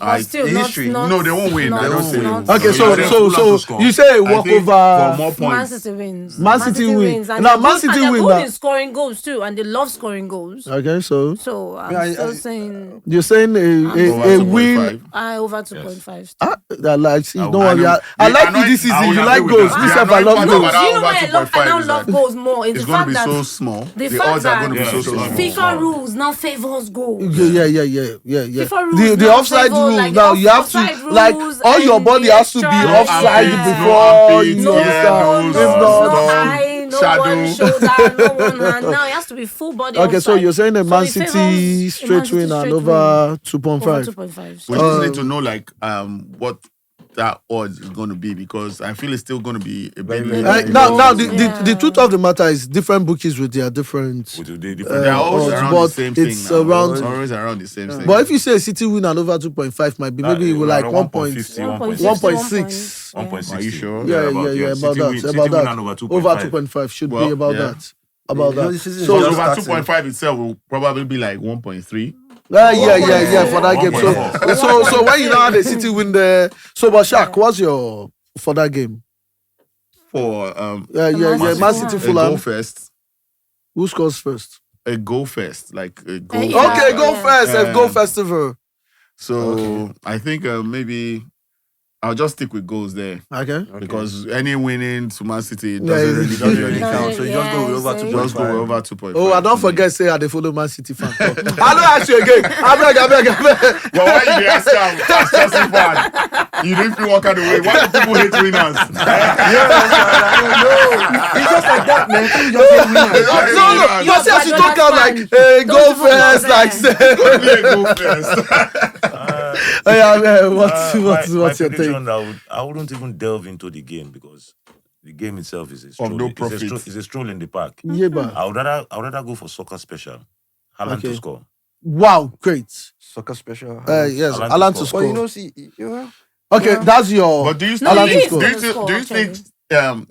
but still, in not, history. not, No, they won't win. not- I don't say they not- won't. Okay, So you say Fulham to so score. you say a I think for walkover. more Man points. City wins. Man City win. And Now, they're Man good- City and they're win good now. in scoring goals too, and they love scoring goals. Okay, so So I'm Yeah, still I- saying you're saying Over a win. 2.5. over 2.5. Ah, I like. See, don't I worry. know. I like The you this season. annoying- You I like would agree goals. with Me that. self, The I love annoying No, part goals. do you know over why I love? I 2.5 now is love that goals more. Is It's the going to fact be that so small. the The fact odds are going to be that so small. FIFA rules now favors goals. Yeah. FIFA rules The now offside favor, rule like, now you have offside to like rules all your and body the has to be extra offside yeah. before you No, understand. no, If no not, eye, no shadow. one shoulder, no one hand. Now it has to be full body. okay. So offside. you're saying a So Man it favors City a straight Man City win and straight over over 2.5. 2.5. We just need to know like what that odds is going to be because I feel it's still going to be a bit. Very, low. Now the Yeah. truth of the matter is different bookies with their different. With the They're always odds, around but the same thing. it's now. around- They're always around the same thing. But if you say City win and over 2.5, might be maybe with like 1.50, 1.6. 1.6. Are you sure? Yeah, about City that. win About that. and over 2.5. Over 2.5 should be Well, about yeah. that. About You know, that. this season is So so just over starting. 2.5 itself will probably be like 1.3. Yeah, for that game. 1.4. So when you know how the City win there. So, but Shaq, what's your for that game? For Yeah. Man City a goal Fulham. fest. Who scores first? A goal fest. Like a goal Yeah. Okay, go Yeah. first. Yeah. Go festival. So I think maybe I'll just stick with goals there. Okay. Because any winning to Man City Yeah, doesn't really it's- give you Doesn't really anything. count. So you just go with over Yeah, 2.5. Just go over 2.5. Oh, I don't forget, say I dey follow Man City fan. I don't ask you again. I beg. But why you dey ask am as Chelsea fan? You didn't feel what kind of way. Why do people hate winners? It's just like that, man. You just get winners. No. But see, as you talk out like, Don't go even first, bother. like say. Only a goal first. What's your my take? prediction, I wouldn't even delve into the game because the game itself is a stroll. no it's profit. It's a stroll in the park. Yeah, but I would rather go for soccer special. Haaland Okay. to score. wow, great. Soccer special. Yes, Haaland to Alan to score. But you score. know, see, Okay, that's your. But do you No, still he think? is Do you gonna still, score, do you think?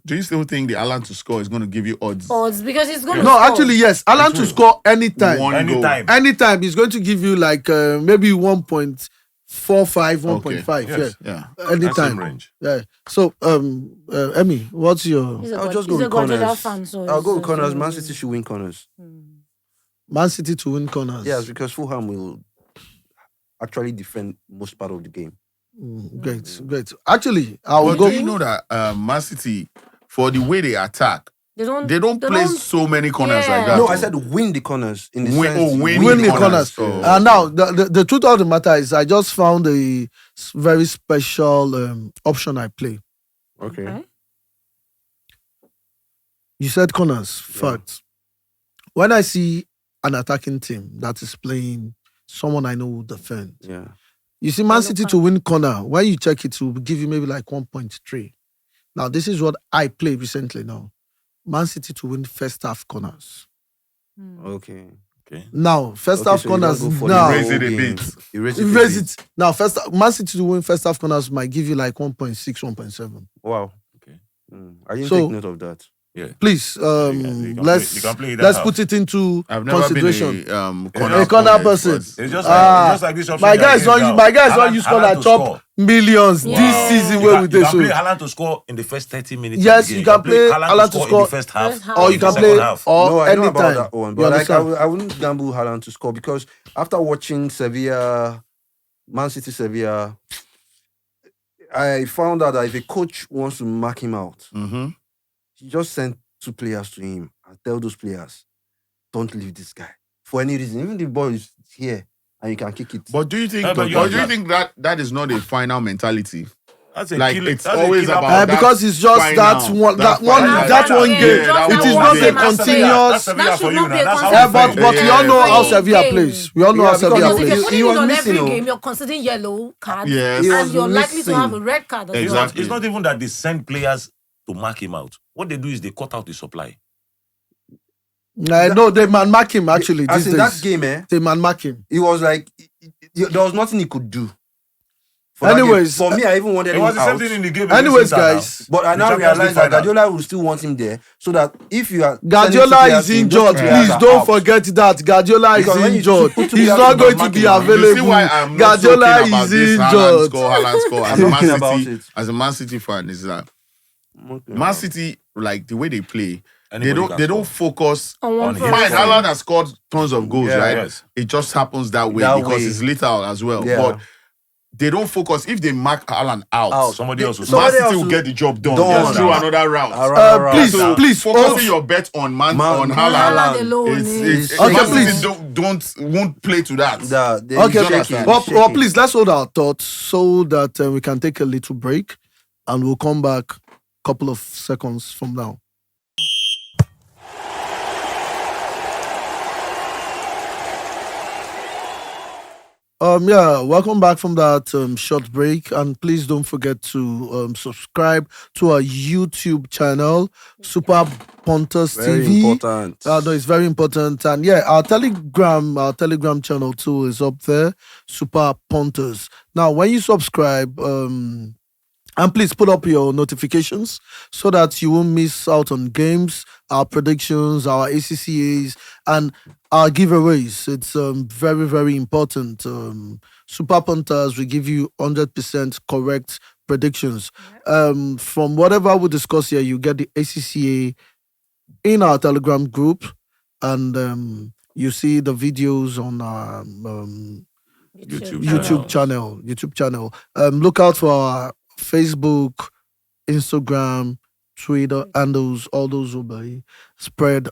Do you still think the Alan to score is going to give you odds? Odds because it's going to No, actually, yes. Alan to score anytime. One Anytime. Anytime he's going to give you like maybe 1.45, 1.5. Yes. Yeah. Yeah, That's in anythime. range. Yeah. So, Emmy, what's your I'll just go he's a with Guardiola corners. fan, so I'll go with it's- corners. Man City should win corners. Man City to win corners? Yes, because Fulham will actually defend most part of the game. Great. Actually, I will But go. do you know that Man City, for the way they attack, They they don't play so many corners like that. No, I said win the corners in the Win- sense. win Win the the corners. corners. Oh. Now, the truth of the matter is, I just found a very special option I play. Okay. You said corners. Fact. When I see an attacking team that is playing someone I know will defend, Yeah. you see Man City to win corner, when you check it, it will give you maybe like 1.3. Now, this is what I played recently now. Man City to win first half corners. Okay. Okay. Now, first Okay, half so you don't corners, go for the now, whole Raise it a game. bit. You raise it. you a raise bit. it. Now, Man City to win first half corners might give you like 1.6, 1.7. Wow. Okay. I didn't So- take note of that. Please, you can let's play that let's half. put it into I've never consideration. been a A corner opponent, person. but- It's just like, Ah, it's just like this option. my that guys came don't down. use my guys don't Haaland- use score Haaland that to top score. millions Yeah. this season You where can, we you did can so. play Haaland to score in the first 30 minutes. Yes, of the game. you can play Haaland to in score the first half, First half. Or you in the can second play half. or No, I know about anytime. that one, You but like understand? I wouldn't gamble Haaland to score because after watching Sevilla Man City Sevilla. I found out that if a coach wants to mark him out, Mm-hmm. he just sent 2 players to him and tell those players, don't leave this guy for any reason. Even the ball is here and you can kick it. But do you think? No, but But you're do you right. think that is not a final mentality? That's a Like, killer. it's that's a always killer about part. that because it's just final, that one that final. that one Yeah, game. that It is one not game. a That's continuous. Sevilla That for should you not now. be a That's how Yeah, we but play. we all know how Yeah. Sevilla Game. plays. We all know Yeah, how Sevilla because Because if plays. you're putting He it was on missing, every oh. game, you're considering yellow cards. Yes. He And was you're likely to have a missing. red card as well. Exactly. It's not even that they send players to mark him out. What they do is they cut out the supply. No, they man mark him actually. As These in that days. game, They man mark him. it was like there was nothing he could do. for that game. Anyways, for me, I even wanted It him was the out. same thing in the game. Anyways, against Inter now. guys, But I The now Champions realize League that final. Guardiola will still want him there, so that if you are Guardiola sending is two players in, injured. those players Please are don't out. forget that. Guardiola is Because when you injured. put two He's players not in going the to be marking, You see why available. I'm not Guardiola talking about is this Haaland injured. score, Haaland score. As I'm a talking Man about City, it. as a Man City fan, is that Okay. Man City, like the way they play, Anybody can they don't score. focus. On one On him. Fine, person. Haaland has scored tons of goals, Yeah. right? Yes. It just happens that way That because way. it's lethal as well. Yeah. But they don't focus. If they mark Haaland out, Somebody else will Man Somebody City else will will- get the job done. Done. Just through another route. Around. Please, So please, focusing hold- your bet on Man- Haaland. Haaland alone It's, is- it's, Okay, Man please. City won't play to that. Okay, shaking, but please let's hold our thoughts so that we can take a little break, and we'll come back a couple of seconds from now. Welcome back from that short break, and please don't forget to subscribe to our YouTube channel, Super Punters Very TV. important. No, it's very important. And yeah, our Telegram channel too is up there, Super Punters. Now, when you subscribe, and please put up your notifications so that you won't miss out on games, our predictions, our ACCAs, and our giveaways. It's very, very important. Super Punters will give you 100% correct predictions. From whatever we discuss here, you get the ACCA in our Telegram group, and you see the videos on our YouTube channel. Look out for our Facebook, Instagram, Twitter, and all those will be spread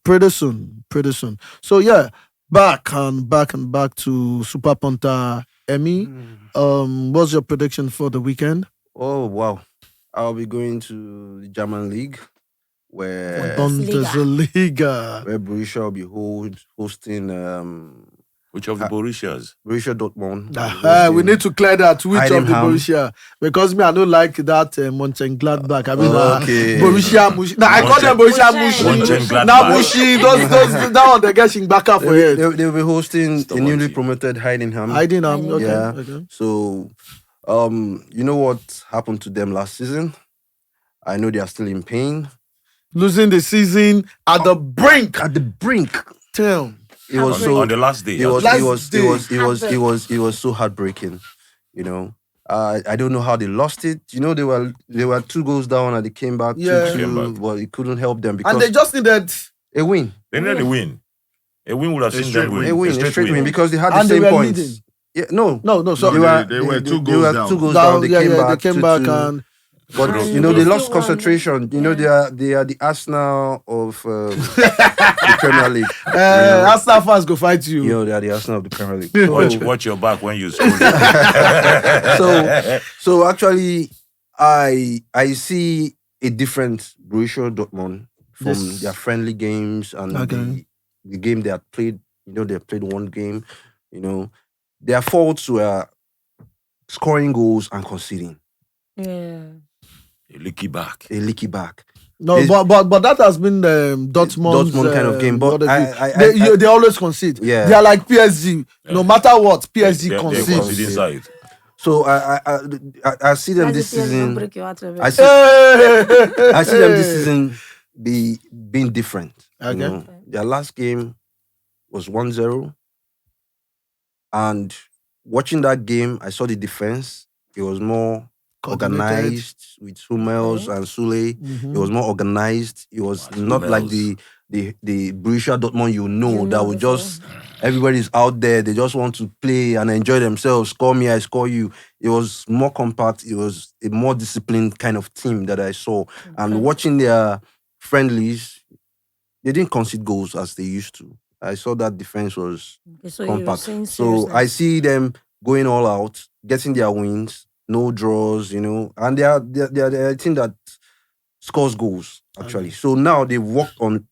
pretty soon. So yeah, back to Super Punter Emmy. What's your prediction for the weekend? Oh wow! I'll be going to the German league, where Bundesliga. Borussia will be hosting Which of the Borussias? Borussia Dortmund. We need to clear that. Which of the Heidenheim. Borussia? Because me, I don't like that Mönchengladbach. I mean, Okay. Borussia Mushi. Nah, I call them Borussia Mushi. Mönchengladbach. Now Mushi, those that one they get Shingbaka for it. They'll be hosting Still a newly want you. promoted Heidenheim. Heidenheim. Okay. Yeah. Okay. So, you know what happened to them last season? I know they are still in pain. Losing the season at the brink. At the brink. Damn. It was On, so. on the last day. It was. Last It was. day. It was so heartbreaking. You know. I don't know how they lost it. You know, they were 2 goals down and they came back. Yeah. 2-2, Came back. but it couldn't help them because And they just needed. a win. They needed a win. A win would have A seen straight them win. win. A straight win because they had And the they same were points. leading. Yeah, no. No. So They were 2 goals were down. 2 goals down. They came back. They came 2-2. back But And you know they they lost still won. concentration. You know they are the Arsenal of the Premier League. and Arsenal fans go fight you. You know they are the Arsenal of the Premier League. Watch your back when you score. So actually, I see a different Borussia Dortmund from Yes. their friendly games and Okay. the game they had played. You know they played one game. You know their faults were scoring goals and conceding Yeah. A leaky back. a leaky back. No, It's- but that has been Dortmund's Dortmund kind of game, but what they do. I- they always concede. Yeah. They are like PSG. No matter what, PSG They concedes. concede inside. So I see them this season. Break your heart of I it. see I see them this season being different. you Okay. know. Their last game was 1-0. And watching that game, I saw the defense. It was more Coordinated. organized with Hummels and Sule. Mhm. It was more organized. It was not like Hummels. the Borussia Dortmund You that know will before. just everybody's out there. They just want to play and enjoy themselves. Score me, I score you. It was more compact. It was a more disciplined kind of team that I saw. And Okay. watching their friendlies, they didn't concede goals as they used to. I saw that defense was Okay, so you're compact. saying So I seriousness. see them going all out, getting their wins, no draws, and they're a team that scores goals actually. So now they've worked on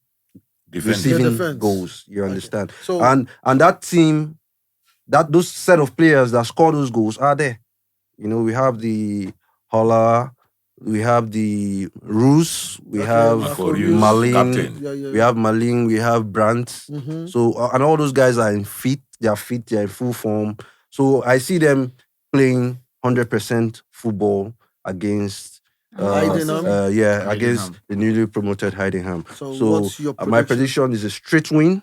Defending. receiving defense. goals. You understand? So And that team, those set of players that score those goals are there. We have the Holla, we have the Roos, we Okay, have Marco Reus, Reus. Malin, captain. yeah. we have Malin, we have Brandt. Mhm. So and all those guys are fit, they're in full form. So I see them playing 100% football against Heidenheim? against Heidenheim. the newly promoted Heidenheim. So So what's your my prediction? prediction is a straight win,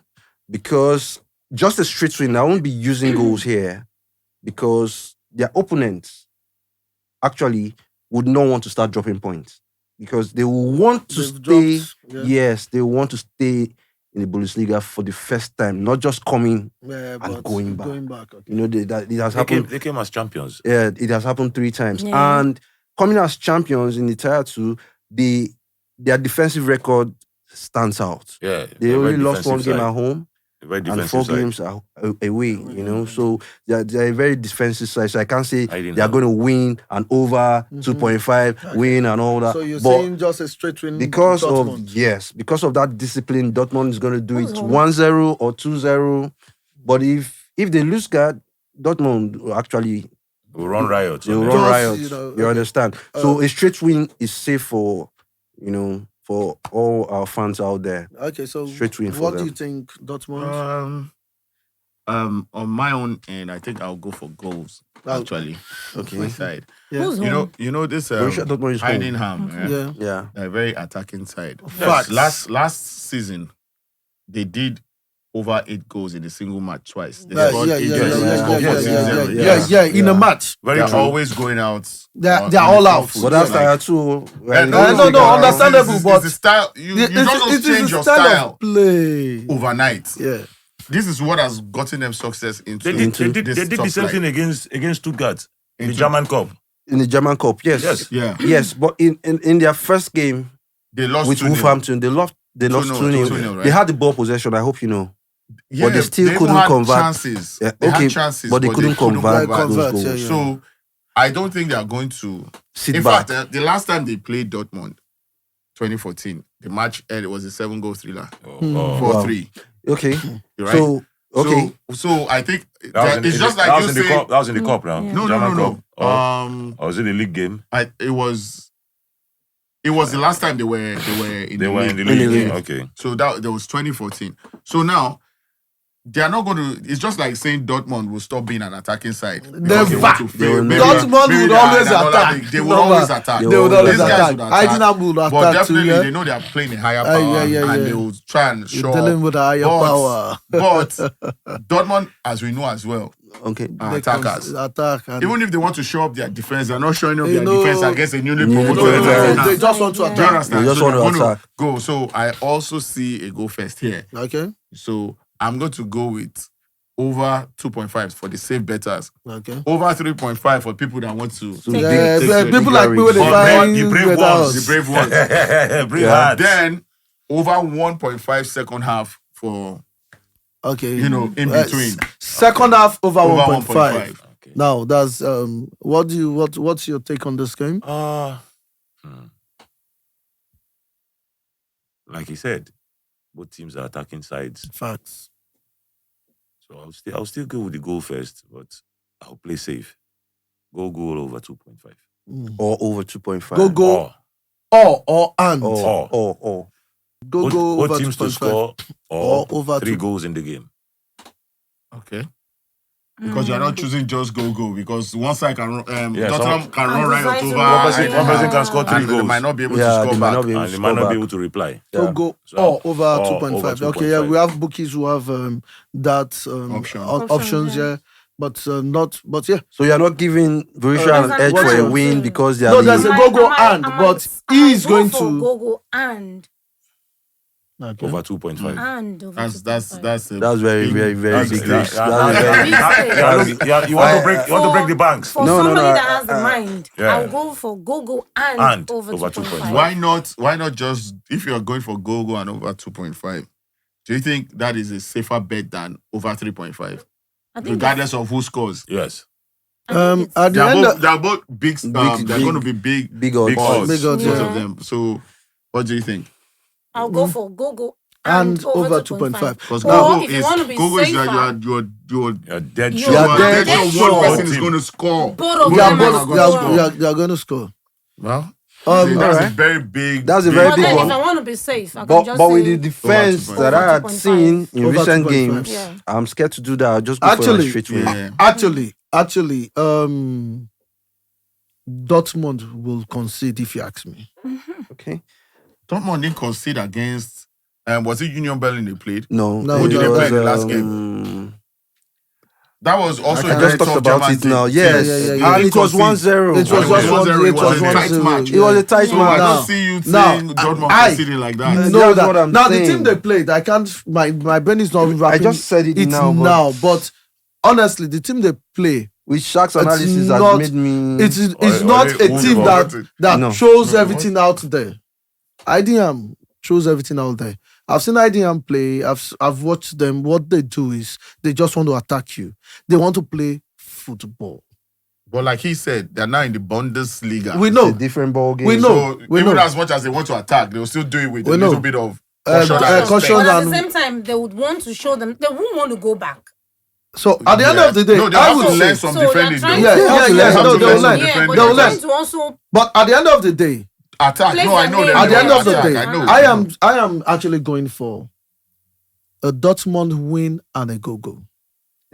because just a straight win. I won't be using goals here because their opponents actually would not want to start dropping points, because they will want to They've stay. dropped, yeah. Yes, they want to stay in the Bundesliga for the first time, not just coming. Yeah, and but going back. Okay. That it has They happened. came as champions. Yeah, it has happened 3 times. Yeah. And coming as champions in the Tier 2, their defensive record stands out. Yeah. They they're only very lost 1 defensive game side. at home Very and defensive 4 side. games away. So they're a very defensive side. So I can't say Heidenheim. they are going to win and over 2.5 win and all that. So you're But saying just a straight win because Dortmund. because of that discipline, Dortmund is going to do Who's it home? 1-0 or 2-0. But if they lose that, Dortmund will actually We'll run riots. they'll on run them. Just, riot. you know, You okay. understand? So a straight win is safe for all our fans out there. Okay, so Straight win for what do them. you think, Dortmund? On my own end, I think I'll go for goals. Oh, Actually, Okay. my side. Yeah. Who's You home? know this Borussia Dortmund is home. Heidenheim. Yeah. Yeah. They're a very attacking side. Facts. Last season, they did over 8 goals in a single match twice. They Yeah, scored yeah, 8 yeah, goals. yeah, They yeah, scored yeah, 14-0. yeah, in a Yeah. match. Very They're true. always going out. They're on the all top out. foot. But that's Yeah. Tier 2. Yeah, no, understandable, it's but the style. You don't it is change the your style style of play. overnight. Yeah. This is what has gotten them success into. They did this the top same flight. thing against Stuttgart in the Into- German Cup. In the German Cup, yes. Yes. Yeah, Yes, but in their first game they lost with 2-0. Wolverhampton, they lost 2-0, 2-0. right? They had the ball possession, I hope you know. Yeah, they still even couldn't had convert. chances. Yeah, They okay, had chances, but they couldn't convert those convert, goals. yeah, yeah. So I don't think they are going to. Sit In back. fact, the last time they played Dortmund, 2014, the match ended, it was a 7-goal thriller, Oh. 4-3. Okay. You're right. So okay. So I think That was it's in, just that like was you in the say. cup. That was in the cup now. Yeah. No, German no. Cup. Or was it the league game? It was the last time they were in They the were league. in the In the league. league. Yeah, okay. So that was 2014. So now they are not going to. It's just like saying Dortmund will stop being an attacking side. because Never. they want to They will fail. never. Dortmund would they are always in another attack. league. They will Never. always attack. They They would will always These guys attack. would attack. Heidenheim would But attack too, definitely, yeah. they know they are playing a higher Yeah, power, yeah, and yeah. they will try and You're show dealing up. with a higher power. But Dortmund, as we know as well, Okay. are attackers. Attack. And Even if they want to show up their defense, they're not showing up You their know- defense against a newly Yeah, promoted. no, they, no, they just want to Yeah. Do you attack. understand? They just So want they're to gonna attack. Go. So I also see a go first here. Okay. So I'm going to go with over 2.5 for the safe betters. Okay. Over 3.5 for people that want to. So Take Yeah, big- but big people like me when they rigs. find the brave better ones, The odds. brave ones. Bring Yeah. hearts. Then over 1.5 second half for, Okay. in Uh, between. Second half over Over 1.5. 1.5. Okay. Now that's what's your take on this game? Like he said, both teams are attacking sides. Facts. So I'll still go with the goal first, but I'll play safe. Go goal over 2.5. Or over 2.5. Go Or or and Or. go both over teams to 2.5 score or or over 3 2. goals in the game. Okay. Because you're not choosing just go because one side can run, Yeah, Tottenham can run And right decide to over. run. One person can score 3 and they goals. might not be able Yeah, to score they might back. not be able And to they score might not back. be able to reply. So Yeah. go So, or over or 2.5. over Okay, yeah, 2.5. we have bookies who have that Option. options, yeah. yeah. But not. But yeah, So you're not giving Borussia Uh, an edge what's for a your- win because they are No, there's the- a go and, but he is going to- go and Okay. over 2.5. And over That's 2.5. that's That's very, big- very, very That's- big yeah, risk. yeah, That's yeah, very yeah, big. yeah. You want to I- break the banks. For No, no, somebody no, that has the I- mind, Yeah. I'll go for Gogo And and over over 2.5. 2.5. Why not just if you're going for Gogo and over 2.5? Do you think that is a safer bet than over 3.5? I think Regardless of who scores. Yes. I think it's- At the end of They're both big. They're going to be big Big odds. Big odds. Big odds, both yeah. of them. So, what do you think? I'll go for Gogo and and over over 2.5. 2.5. Because Or Gogo if you is want to be Gogo is safer, You're dead You sure. are you are dead dead sure sure. one person is going to score. both of They them are are both. going to score. They are going to score. Well, Um, that's a alright. very big. That's a big very But big then one. if I want to be safe, I can But just but say with the defense Over that I had 2.5. seen in Over recent 2.5. games, Yeah. I'm scared to do that. I'll just go for a Actually- straight win. Yeah. Actually, Dortmund will concede if you ask me. Okay. Dortmund didn't concede against. Was it Union Berlin they played? No. No, Who did they no, play in the that's, last game? That was also I a just very talked tough about German it now. team. Yes. Yeah. And it was 1-0. It was It was just 1-0. 1-0. It was a tight 1-0. match. It was a tight So I match. now- don't see you now, saying Dortmund I- conceding like that. That's No, what I'm now the saying. team they played, I can't. My brain is not wrapping. just said it it's now, but honestly, the team they play, With Sharks It's analysis has not- made me. it's Or- not or a they- team who- that No. throws No, everything out there. IDM throws everything out there. I've seen IDM play. I've watched them. What they do is they just want to attack you. They want to play football. But like he said, they're now in the Bundesliga. We It's a know. different ball game. We know. So we even know. as much as they want to attack, they'll still do it with We a know. little bit of Um, caution. uh, and caution respect. But at and- the same time, they would want to show them. They won't want to go back. So at the end Yeah. of the day, No, they I have would to say. learn some So they're defending. trying though. Yeah, to- yeah, They have to yeah. learn No, some they will defending. learn. Yeah, but defending. They will they're learn. trying to also But at the end of the day, Attack. Place No, I their know name them. at the end Yeah, of the attack. day, I know. I am actually going for a Dortmund win and a go-go.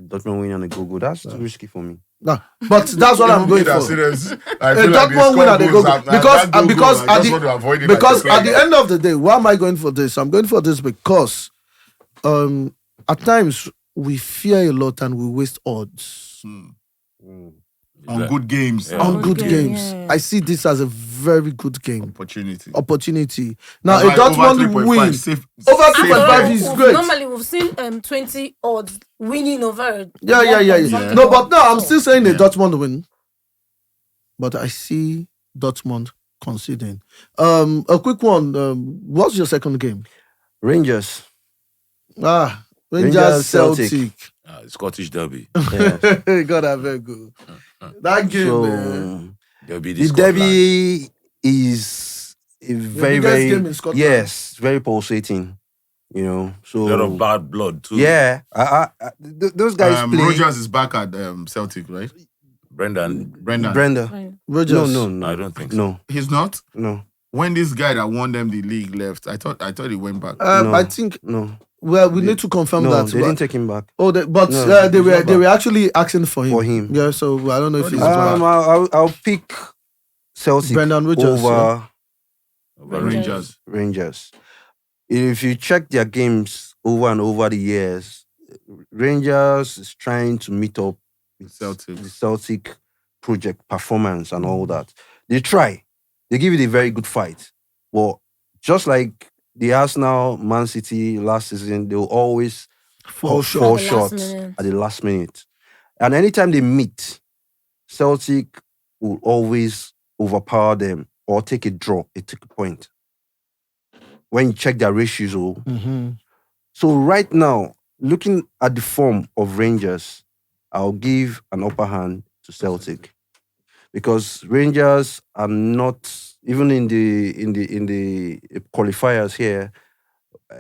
Dortmund win and a go-go. That's too risky for me. No, but that's what I'm going for. Serious. A I feel like Dortmund win and a go-go. Because I because at just want to avoid the it because like at the end of the day, why am I going for this? I'm going for this because at times we fear a lot and we waste odds on good games. Yeah. on Good good game, games. yeah. I see this as a very good game Opportunity. Now That's a why over Dortmund 3.5 win safe- over safe 2.5 bet. is great. Normally, we've seen 20 odds winning over. Yeah. 1.something. No, but now I'm So, still saying a Yeah. Dortmund win. But I see Dortmund conceding. A quick one. What's your second game? Rangers. Rangers Rangers, Celtic. Celtic. Scottish Derby. Yes. God, I very good. That game, So man. Derby the derby is a very, biggest very game in Scotland. yes, very pulsating. You know, so A lot of bad blood too. yeah, those guys play. Rogers is back at Celtic, right? Brendan. Brendan. Brenda. Right. Rogers. No. I don't think so. No, He's not. no, When this guy that won them the league left, I thought he went back. No. I think. no, Well, we need to confirm no. that. They but- didn't take him back. Oh, but No, they he's were not they back. were actually asking for him. For him. Yeah, so I don't know if he's Um, back. I'll pick Celtic Brendan Rodgers, over Rangers. Rangers. If you check their games over and over the years, Rangers is trying to meet up with Celtic. the Celtic project performance and all that. They try. They give it a very good fight. But just like the Arsenal, Man City last season, they will always For fall sure. At the last short minute. at the last minute. And anytime they meet, Celtic will always overpower them or take a draw, take a point. When you check their ratios, Mhm. so right now, looking at the form of Rangers, I'll give an upper hand to Celtic because Rangers are not even in the qualifiers here.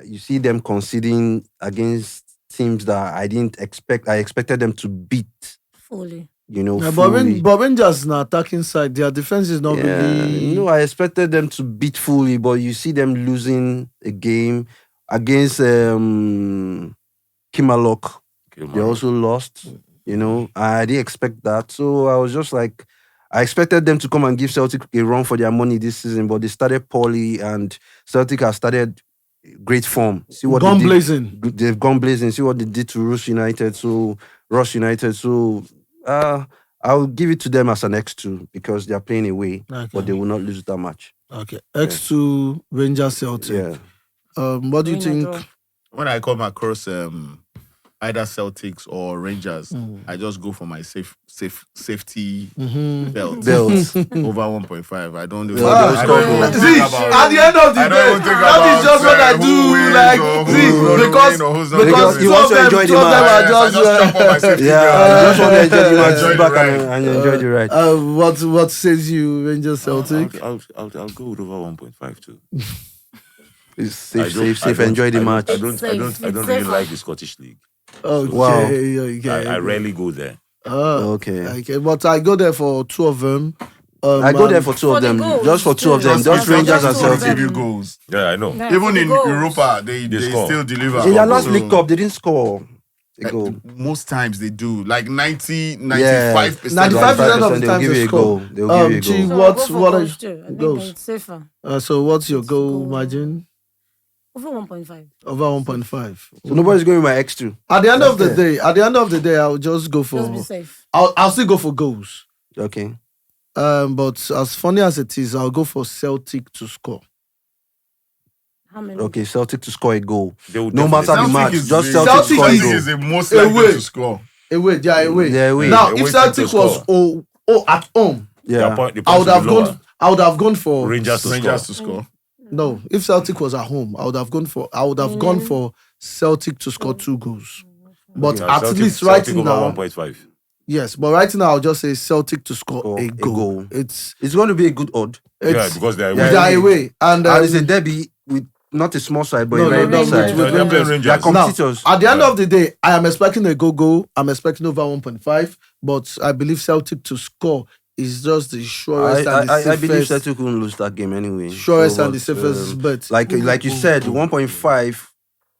You see them conceding against teams that I didn't expect. I expected them to beat. Fully. You know, Yeah, fully. but Rangers now attacking side. Their defense is not Yeah, really. no, I expected them to beat fully, but you see them losing a game against Kimalok. They also lost. You know, I didn't expect that. So I was just like, I expected them to come and give Celtic a run for their money this season, but they started poorly and Celtic has started great form. See what Gone they did. blazing. They've gone blazing. See what they did to Ross United. So I'll give it to them as an X2 because they're playing away, Okay. but they will not lose that much. Okay. X2 Rangers Celtic. Yeah. What do you Win or think? draw. When I come across either Celtics or Rangers, Mm. I just go for my safety Mhm. belt. Belts. Over 1.5. I don't do Yeah, I they'll don't stop even it. think See, about at the end of the I don't day, even think that is about, just what I who do. wins Like, or who's see, gonna because win or who's not because gonna you two want of to them, enjoy the two of them match. are Yes, I just. just jump on my safety Yeah, belt. you just want to enjoy the match. Enjoy Sit the back ride. and enjoy the ride. What says you, Rangers Celtic? I'll go with over 1.5 too. It's I safe, don't- safe, I safe. don't- Enjoy the I don't- match. I don't It's really safer. like the Scottish League. Okay, Wow. okay. I rarely go there. Okay. But I go there for two of them. I go there for two For of the them. goals Just for two of too. them. Just for Rangers them and to They Celtic. give you goals. Yeah, I know. Yeah, Even for the in goals. Europa, they score. still deliver. In their last So, League Cup, they didn't score a goal. Most times they do. Like 95%. 95% of the they'll time give they you a score. goal. They'll give you a Chi, goal. So I'll go for what are goals too. I think goals? it's safer. So what's your Let's goal go. margin? Over 1.5. Over 1.5. So nobody's going with my X2. At the end of the That's day, I'll just go for. Just be safe. I'll still go for goals. Okay. But as funny as it is, I'll go for Celtic to score. How many? Okay, Celtic to score a goal. They will No definitely- matter the Celtic match, is just the- Celtic to score a Celtic goal. is the most likely Away. to score. Away. Yeah, away. Now, Away if to Celtic was score. at home, The Yeah. point- the I would points will have be lower. gone. I would have gone for Rangers to Rangers score. to score. No, if Celtic was at home, I would have gone for Celtic to score 2 goals. But Yeah, at Celtic- least right Celtic over now, 1.5. yes. But right now, I'll just say Celtic to score Score a a goal. goal. It's It's going to be a good odd. Yeah, because they are Yeah, they away. are away, and And it's a derby with not a small side, but No, a very no, big no, side. with They're playing Rangers. They are Rangers. Now, competitors. at the end of the day, I am expecting a goal. I'm expecting over 1.5, but I believe Celtic to score is just the surest and the I believe safest. Celtic won't lose that game anyway. Surest So, and the but, safest bet. like you said, 1.5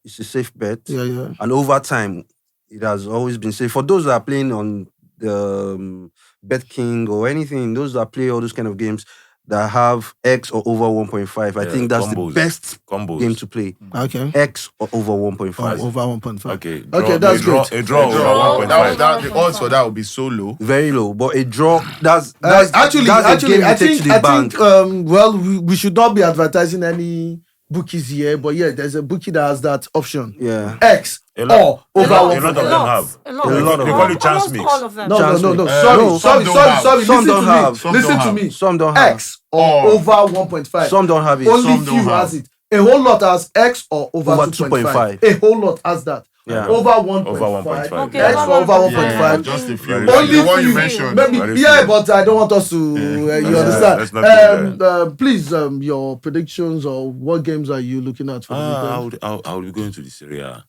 is a safe bet. Yeah. And over time, it has always been safe. For those that are playing on the Bet King or anything, those that play all those kind of games that have X or over 1.5, I Yeah, think that's combos. the best Combos. game to play. Okay. X or over 1.5. Over 1.5. Okay. Okay, that's a draw, great. A draw over Draw. 1.5. The odds for that would be so low. Very low, but a draw. That's Actually, that's a game you I take think, to the bank. well, we should not be advertising any bookies here, but yeah, there's a bookie that has that option. Yeah. X A lot- or over a lot 1.5. of them have. A lot. A lot of They them. call it chance Almost mix. all of them. No. Chance Sorry, me. Some sorry. don't have. Some Listen don't to have. me. Some Listen don't to have. me. Some don't have. X or Oh. over 1.5. Some don't have it. Only some few don't have. has it. A whole lot has X or over, Over 2.5. 2.5. A whole lot has that. Yeah. Over 1.5. Over 1.5. Okay, X or over 1.5. Yeah, just a few. Only Like Only the one you few. mentioned. Maybe, Very yeah, few. but I don't want us to. You Let's understand? not go Please, your predictions or what games are you looking at for the weekend? I will be going to the Serie A.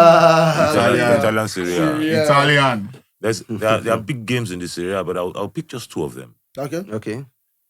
Ah, Italian Serie A. Serie A. Italian. There are big games in the Serie A, but I'll pick just 2 of them. Okay. Okay.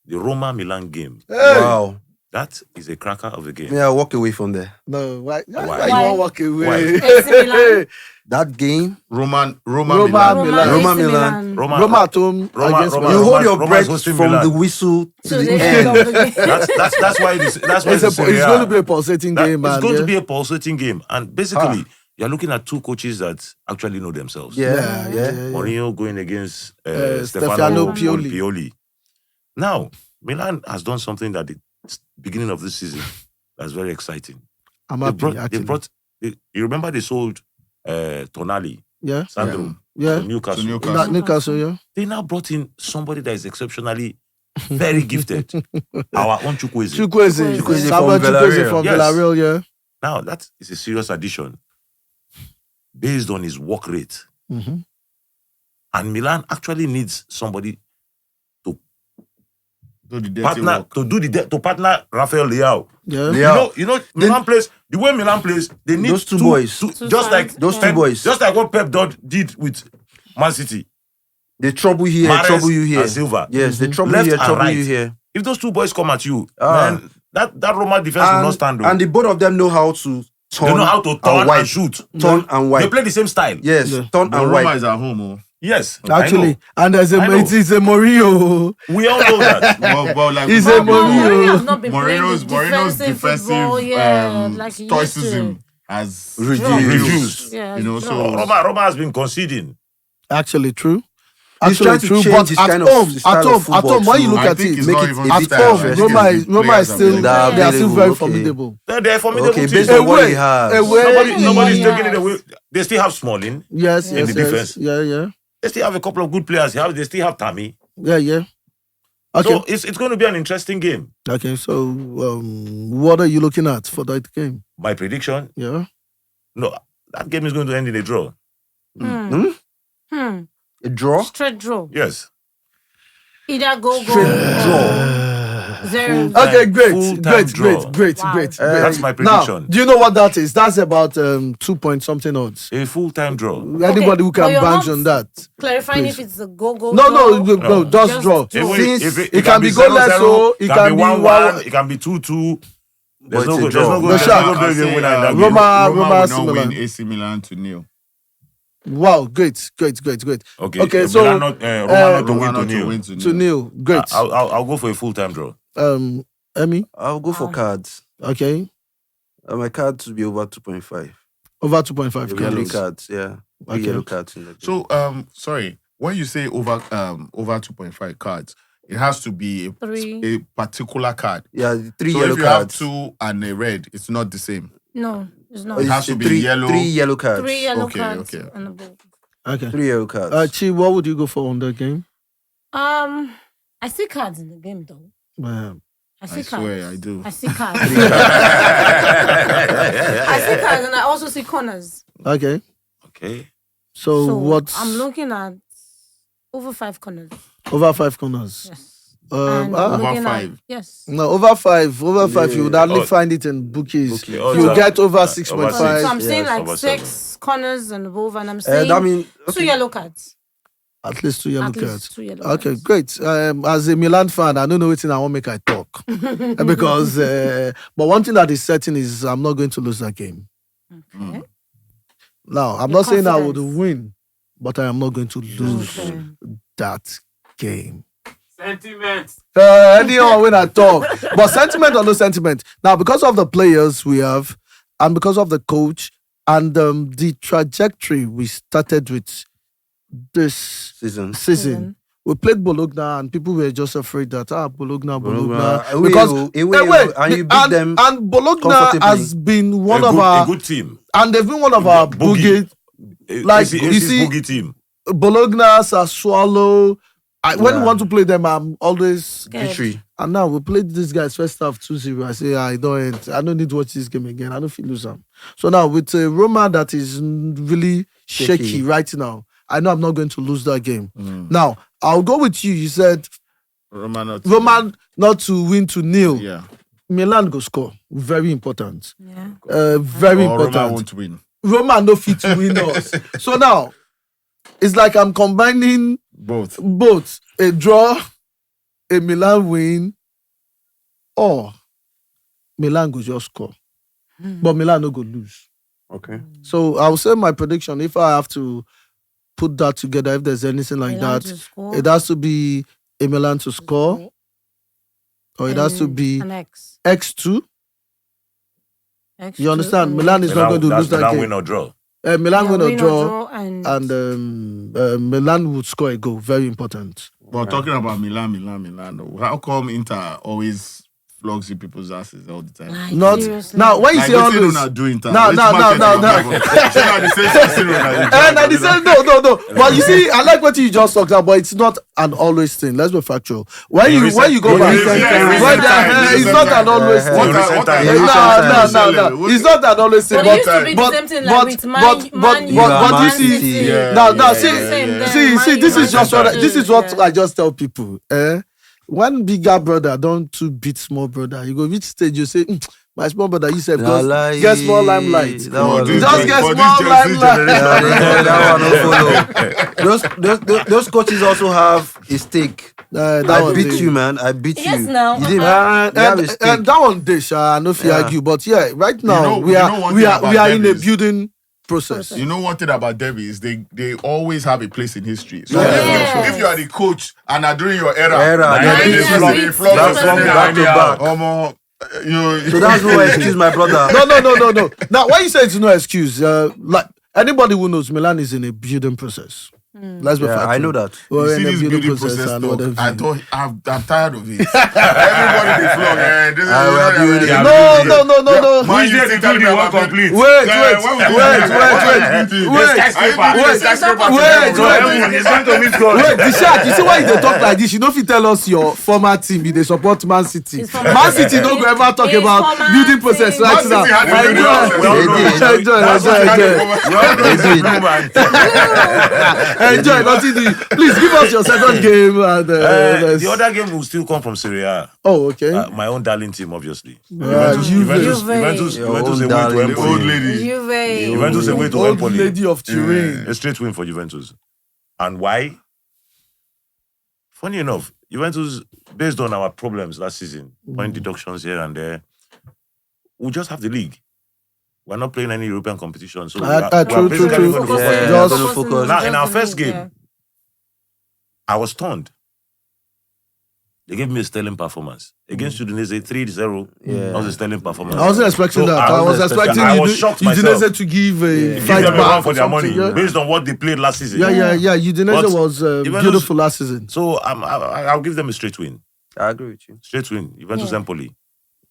The Roma-Milan game. Hey. Wow. That is a cracker of a game. Yeah, walk away from there. No, why you Why? won't walk away? Why? AC Milan. That game, Roma Roma Milan. Milan. Roma AC Milan. Roma at home Roma- against Roma- Man you U. hold your Roma's breath hosting from Milan. the whistle to So the they end. end. That's why It's it's it's going to be a pulsating game, man. It's going yeah? to be a pulsating game, and basically you're looking at 2 coaches that actually know themselves. Yeah. Mourinho going against Stefano Stefano Pioli. Pioli. Now, Milan has done something that the beginning of this season that's very exciting. I'm They happy, brought, actually. you remember they sold Tonali, Yeah, Sandro, yeah. to Newcastle. To Newcastle. Newcastle, yeah. They now brought in somebody that is exceptionally very gifted. Our own Chukwueze. Chukwueze. Chukwueze Samuel from Chukwueze Villarreal. from Yes. Villarreal, yeah. Now, that is a serious addition based on his work rate. Mhm. And Milan actually needs somebody Do the dirty partner work. to do to partner Rafael Leao. Yeah. Yeah. You know, Milan plays the way Milan plays. They need Those two boys. Two just like sides. Those two Pep- boys. just like what Pep did with Man City. They trouble here, Mahrez trouble you here. and Silva. Yes, they trouble Left here, and trouble right. you here. If those 2 boys come at you, Ah. man, that Roma defense will not stand. And the both of them know how to turn they know how to turn wipe. and shoot. Turn and They wipe. play the same style. Yes, Yeah. turn But and Roma wipe. is at home. Oh. Yes, Actually, and there's I know. it's a Mourinho. we all know that. Well, like He's But a Mourinho Mourinho. has not been playing Mourinho's the defensive football, yeah, like he used stoicism to. has Reduced. Reduced. Yeah, You know, no. so Roma has been conceding. Actually, true. Actually, trying to true, change but his at kind home, of style at of home, football when you to look I at think it, it's make not it even a at bit style. home, I think Roma it's is the Roma players is that still we That are they are still available, very okay. formidable. They're formidable Okay, teams. based on what he has. Nobody's Yeah. taking it away. They still have Smalling. Yes, In yes, the yes. defense. Yeah. They still have a couple of good players. They still have Tammy. Yeah. Okay. So it's going to be an interesting game. Okay, so what are you looking at for that game? My prediction, Yeah. no, that game is going to end in a draw. A draw? Straight draw. Yes. Either go. Zero. Okay, great, Full-time draw. great. Wow. That's my Now, prediction. do you know what that is? That's about 2 point something odds. A full-time draw. Anybody who but can you're bank not on that. Clarifying Please. if it's a go. No, just Just draw. draw. Since If it can be goalless, so it can be 1-1, 1-1. it can be 2-2. But There's it's no a good. draw. There's no No good. shot. There's no good winner in that game. Roma will not similar. win AC Milan to nil. Wow, great. Okay. Okay, so, Roma not to Roma win not to nil. win to To nil. nil, great. I'll go for a full-time draw. Emmy, I'll go for cards. okay, My cards will be over 2.5. over 2.5 Yellow cards. cards, yeah. Three Okay. yellow cards in the game. So sorry, when you say over 2.5 cards, it has to be Three. a particular card. Yeah, the three So yellow if you cards. have 2 and a red, it's not the same. No, it's not. It It's has to be three, yellow. 3 yellow cards. 3 yellow Okay, cards okay. and above. Okay. 3 yellow cards. Chi, what would you go for on that game? I see cards in the game though. I see I cards. swear I do. I see cards. I see cards and I also see corners. Okay. Okay. So, So what's I'm looking at over 5 corners. over 5 corners? Yes. I'm And Over looking at- 5. yes. No, over 5. Over 5, you would hardly Oh. find it in bookies. Bookies. You get over Over 6.5. So I'm seeing Yes, like over 6 corners and above, and I'm seeing I mean, 2 yellow cards. At least 2 yellow At least cards. 2 yellow Okay, cards. great. As a Milan fan, I don't know what I want to make I talk. Because, but one thing that is certain is I'm not going to lose that game. Okay. Now, I'm You're not saying I would confident. win, but I am not going to lose Okay. that game. Sentiment. Anyone when I talk. But sentiment or no sentiment. Now, because of the players we have, and because of the coach, and the trajectory we started with this season. season, we played Bologna, and people were just afraid that Bologna. Away, Because away, and you beat them and Bologna comfortably. has been one a of good, our a good team. and they've been one of our Boogie. boogie. Like, It's you see- boogie team. Bologna, Sassuolo. When we Yeah. want to play them, I'm always. Scared. victory. And now we played these guys first half 2-0. I say I don't need to watch this game again. I don't feel lose them. So now with Roma that is really shaky Shaky. right now, I know I'm not going to lose that game. Mm. Now I'll go with you. You said Roma not. Roma not to win to nil. Yeah. Milan go score. Very important. Yeah. Very Or Roma important. won't win. Roma no fit to win us. So now it's like I'm combining Both. both a draw, a Milan win, or Milan go just score. But Milan no go lose. Okay. So I'll say my prediction. If I have to put that together, if there's anything like Milan that, to score. it has to be a Milan to score, or it has to And be an X. X2. X You understand? and Milan is not going to That's lose that Milan game. win or draw. Milan yeah, win or draw, and Milan would score a goal. Very important. But talking about Milan, how come Inter always flogs you people's asses all the time? Like, Not seriously. now. When you Like, say wetin always, una do Inter? No, Which no, market no, you no. drive on? Say na the same person una dey And drive I on, said no. But you see, I like what you just talked about, but it's not an always thing. Let's be factual. When you go In back, recent times. when it's not an always Yeah. thing. What are- what are- No, No. It's not an always thing. But it used to be the same thing like with Man U, but you Man see, City. Yeah, now yeah, see, yeah, yeah. see, this is just Man U, this is what yeah. I just tell people. When bigger brother don't to beat small brother, you go reach stage, you say, my small brother, you said, get small limelight. That one, This- Just get for this small Gen Z limelight. generation, that one don't follow. Those coaches also have a stake. That I one beat dey. you, man. I beat Yes, you. now. You didn't And, you have a and, stake. and that one dish, I know if you Yeah. argue, but yeah, right now know- we you are know one we thing are about we are in them a is- building process. You know one thing about Derby is they always have a place in history. So Yes. if you are the coach and are during your era, Then they yes, flog- yes, they flog yes, us yes, back to yes. back. You So that's no excuse, my brother. No. Now, when you say it's no excuse, like anybody who knows, Milan is in a building process. Let's be Yeah, factual. I know that. We're You in see the this building building process and talk. whatever. I'm tired of it. Everybody dey flog. This is we are building. Yeah, No. Man, Which day the building won't complete? Wait. It's going to meet God. Wait, the Shark, you see why you dey talk like this? You know if you tell us your former team, you dey support Man City. It's for Man City no go ever talk It's about for Man building process City. right Man now. City had the building process. We all know it. Enjoy, nothing. Please give us your second game. And, let's- The other game will still come from Serie A. Oh, okay. My own darling team, obviously. Juve. Juventus Your away own to darling. The old Empoli. lady. Juve. Juventus away to Old Empoli. lady of Turin. A straight win for Juventus. And why? Funny enough, Juventus, based on our problems last season, point deductions here and there, we just have the league. We're not playing any European competition. So we are true. basically going to focus. Yeah, Just gonna focus. Now, in our first game, I was stunned. They gave me a sterling performance. Against Udinese 3-0, Yeah. that was a sterling performance. I wasn't expecting So that. I I was wasn't expecting I was shocked myself. Udinese to give a Give fight them a back run for or their something, money yeah. based on what they played last season. Yeah. Udinese But was Juventus- beautiful last season. So I'll give them a straight win. I agree with you. Straight win. Juventus Yeah. Empoli.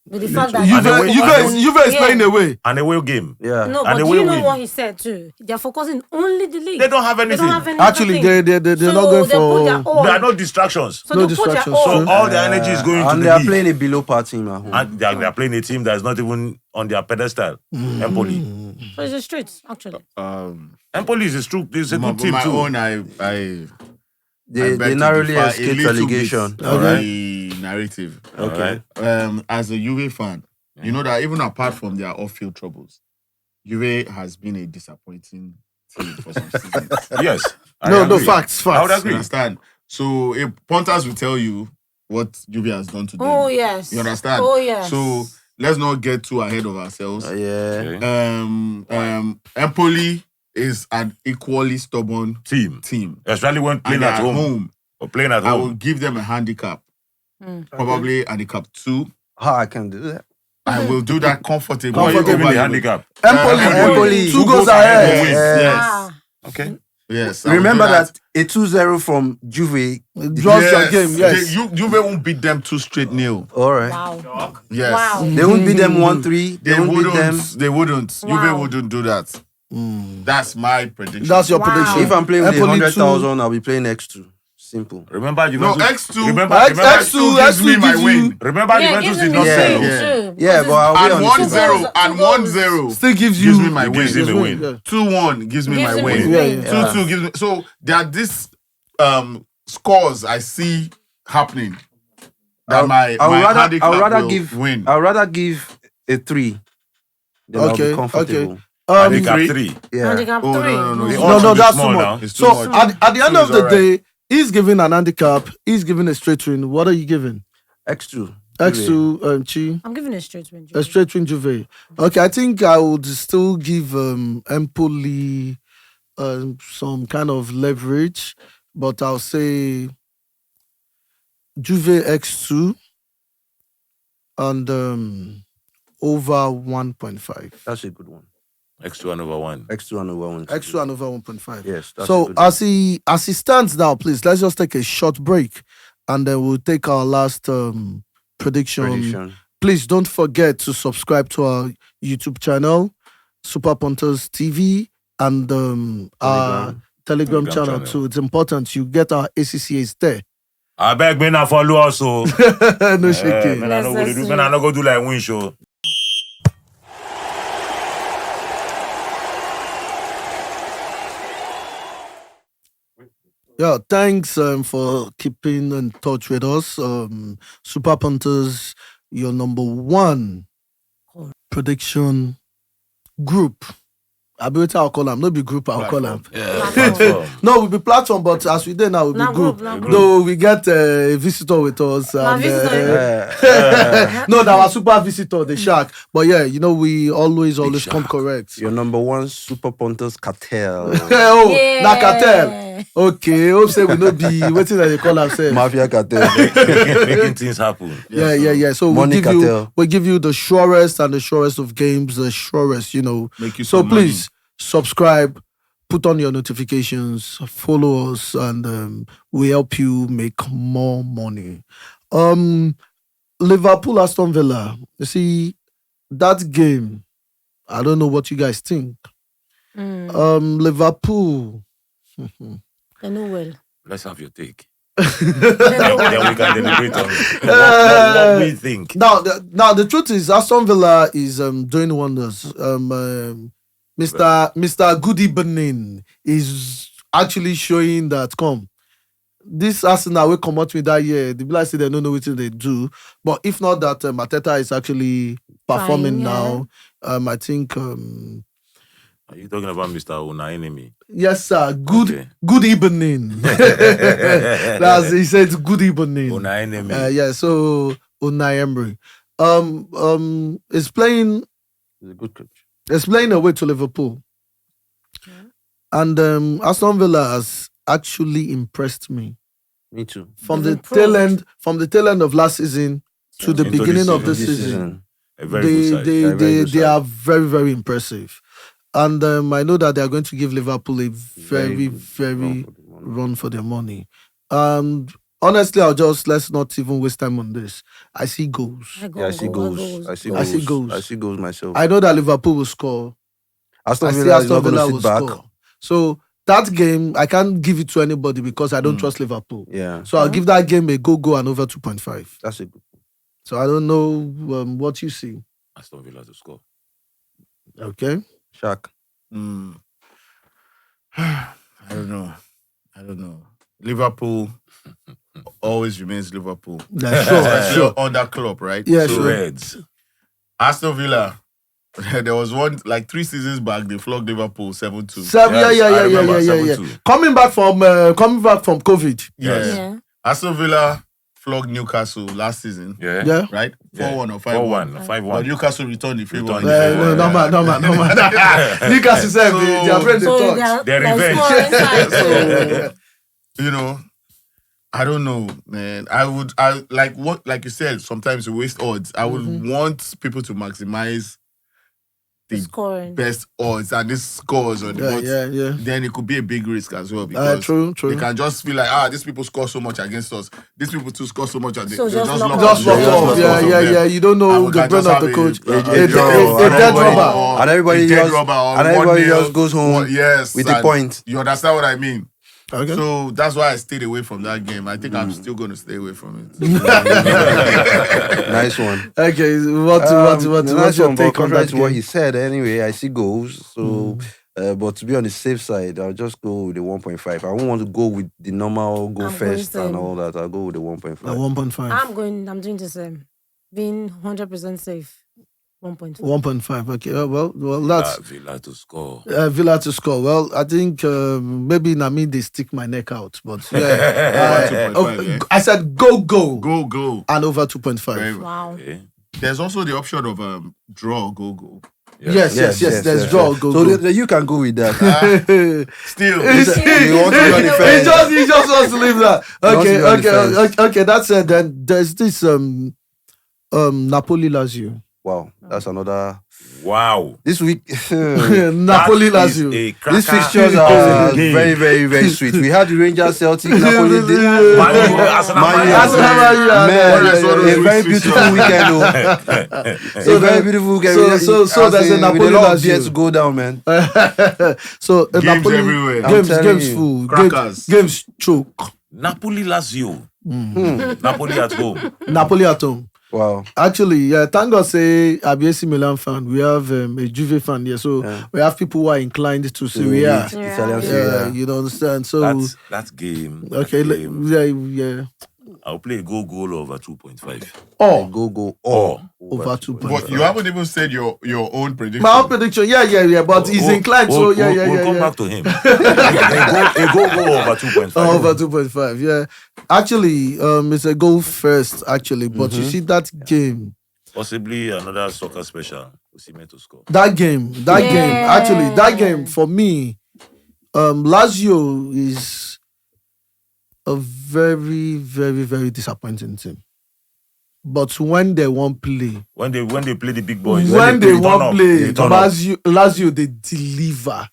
With the fact that Juve is playing away. An away game. Yeah. No, And but they do you will know win. what he said too? They're focusing only the league. They don't have They anything. don't have any Actually, other thing. they're So not going they put their for. all. There are no distractions. So No they put their distractions, all. true. So all the energy is going to And the they are league. playing a below par team at home. And they are playing a team that is not even on their pedestal. Empoli. So it's the streets, actually. Empoli is a good team my too. own, They narrowly escaped relegation. The narrative. Okay. As a Juve fan, you know that even apart from their off-field troubles, Juve has been a disappointing team for some seasons. Yes. I No, agree. facts. I would You agree. understand? So if punters will tell you what Juve has done to them. Oh, yes. You understand? Oh, yes. So let's not get too ahead of ourselves. Yeah. Okay. Empoli is an equally stubborn Team. team. Especially when playing And at home. Or playing at I will home. give them a handicap. Mm. Probably handicap 2. How I can do that? I will do that comfortably. Why are you giving over the you. handicap? Empoli, 2 goes ahead ahead. wins. Yeah. Yes. Ah. Okay. Yes. I will Remember do that a 2-0 from Juve. Draws your game, yes. Juve won't beat them 2 straight nil. All right. Wow. Yes. Wow. They won't beat them 1-3. They won't beat them. wouldn't. They wouldn't. Wow. Juve wouldn't do that. That's my prediction. That's your Wow. prediction. If I'm playing with Empoli 100,000, I'll be playing X2. Simple. Remember no Juventus. X2. Remember, X2 remember, gives me X2 my gives win. you- remember Yeah, Juventus gives did me not Yeah, sell. yeah. too. Yeah, but I'll And be on 1-0. Two And goals. 1-0 Still gives you gives me my win. gives him a win. Yeah. 2-1 gives me Gives my him win. his Yeah, win. yeah. 2-2 gives me. So there are these scores I see happening. That my handicap I'll rather will give win. I'll rather give a 3. Then I'll Okay, be comfortable. okay. Handicap Three. 3. Yeah. Handicap Oh, no, 3. no, no. The No, odds no, will be that's small too now. much. It's too So much. at the end Two of is the alright. day, he's giving an handicap. He's giving a straight win. What are you giving? X2. X2 Chi. I'm giving a straight win. A straight win Juve. Okay, I think I would still give Empoli some kind of leverage, but I'll say Juve X2 and over 1.5. That's a good one. X2 and over 1. X2 and over 1. X2 and over 1.5. Yes. That's a So good one. as he stands now, please let's just take a short break, and then we'll take our last prediction. Please don't forget to subscribe to our YouTube channel, Super Punters TV, and our Telegram channel too. It's important you get our ACCAs there. I beg me not follow us. So. No shaking. Man, I no go do like win show. Yeah, thanks for keeping in touch with us. Super Punters, your number 1 prediction group. I'll be I'll call them. No be group, I'll call them. Yeah, platform. No, we'll be platform, but as we did now, we'll be Now group. group, now Though we get a visitor with us. Now And, visitor. no, that was super visitor, the shark. But yeah, you know, we always come correct. Your number 1 Super Punters cartel. Oh, Yeah. na cartel. Okay, hope say we no be waiting that they call ourselves. Mafia cartel. Making things happen. Yeah. So Money cartel. we'll give you the surest and the surest of games, the surest, you know. Make you So some money. please subscribe, put on your notifications, follow us, and we help you make more money. Liverpool Aston Villa. You see that game. I don't know what you guys think. Liverpool. I know well. Let's have your take. I know Then well. we can deliberate on what we think. Now, the truth is, Aston Villa is doing wonders. Mr. Good Evening is actually showing that this Arsenal will come out with that year. The Villa say they don't know what they do, but if not that, Mateta is actually performing Fine, yeah. now. I think. Are you talking about Mr. Unai Emery? Yes, sir. Okay. Good evening. He said good evening. Unai Emery. Yeah. So Unai Emery, is playing. He's a good coach. Is playing away to Liverpool, and Aston Villa has actually impressed me Me too. from They've the tail improved. end. From the tail end of last season to the Into this beginning of the season. season, A very good side. Very good they side. are very, very impressive. And I know that they are going to give Liverpool a very, very run for their money. And honestly, let's not even waste time on this. I see goals. Yeah, I see goals. I see I see goals. goals. I see goals myself. I know that Liverpool will score. Aston I see Villa is not Aston going Villa to will sit back. score. So that game, I can't give it to anybody because I don't trust Liverpool. Yeah, So I'll give that game a go and over 2.5. that's a good. So I don't know what you see. Aston Villa to score. Okay. Shaq. I don't know. Liverpool always remains Liverpool. Yeah, sure, Especially sure. on that club, right? Yeah, So, sure. Reds. Aston Villa, there was one, like 3 seasons back, they flogged Liverpool 7-2. Yes, I remember, Yeah. 7-2. Coming back from COVID. Yes. Yeah. Aston Villa flogged Newcastle last season, Yeah. Yeah. right? Yeah. 4-1 or 5-1. 4-1. But 5-1. Newcastle returned the favor. Returned in the the favor. fourth. No man. Newcastle said they are afraid to So touch. they're revenge. scoring side. So, you know, I don't know, man. I like you said, sometimes you waste odds. I would want people to maximize the Scoring. best odds and this scores on the board. Yeah. Then it could be a big risk as well because True. they can just feel like, these people score so much against us. These people too score so much against So they just just lock lock up. us. Just They lock just off. lock us from Yeah. them. You don't And know we the can brain just of the have coach. a A draw. dead rubber. And everybody a dead just- rubber or and everybody 1-0. just goes home Yes, with a and point. You understand what I mean? Okay. So that's why I stayed away from that game. I think I'm still going to stay away from it. Nice one. Okay. What's Nice your one, but take on contrary that to what game? he said, anyway, I see goals. So, but to be on the safe side, I'll just go with the 1.5. I won't want to go with the normal go I'm first going and same. all that. I'll go with the 1.5. 1.5. I'm doing the same. Being 100% safe. 1.5. 1.5. Okay. Well, that's Villa to score. Villa to score. Well, I think maybe Nami they stick my neck out, but yeah. 2.5, yeah. I said go Go. and over 2.5. Very- Wow. Okay. There's also the option of draw, go. Yes. There's draw. Go. So you can go with that. Still, You want to be on the fence. He just wants to leave that. wants to be on the Okay. That's it. Then there's this Napoli Lazio. Wow, that's another. Wow. This week, Napoli That is Lazio. a cracker. these fixtures are of the game. very, very, very sweet. We had the Rangers, Celtic, Napoli. Man U, Arsenal, Man U, Man U. Arsenal, Man, I saw those a very weeks, beautiful weekend, though. A very beautiful weekend. so there's a With Napoli a lot of Lazio. beer to go down, man. So Games Napoli, everywhere. I'm Games telling you. full. Crackers. Games choke. Napoli Lazio. Napoli at home. Napoli at home. Wow. Actually, yeah, thank God say I'm AC Milan fan. We have a Juve fan here. So we have people who are inclined to Serie A. Italian Yeah, Serie A. you don't understand. So That game. okay, that game, yeah. I'll play a goal over 2.5. Oh, Go. over 2.5. But you haven't even said your own prediction. My own prediction, yeah. But he's inclined, so yeah. We'll come back to him. a goal over 2.5. Over 2.5, yeah. Actually, it's a goal first, actually. But you see that game, Possibly another soccer special. Osimhen to score. that game, actually, that game for me, Lazio is a very, very, very disappointing team. But when they won't play, When they play the big boys. when they turn won't up, play, they turn up. Lazio they deliver.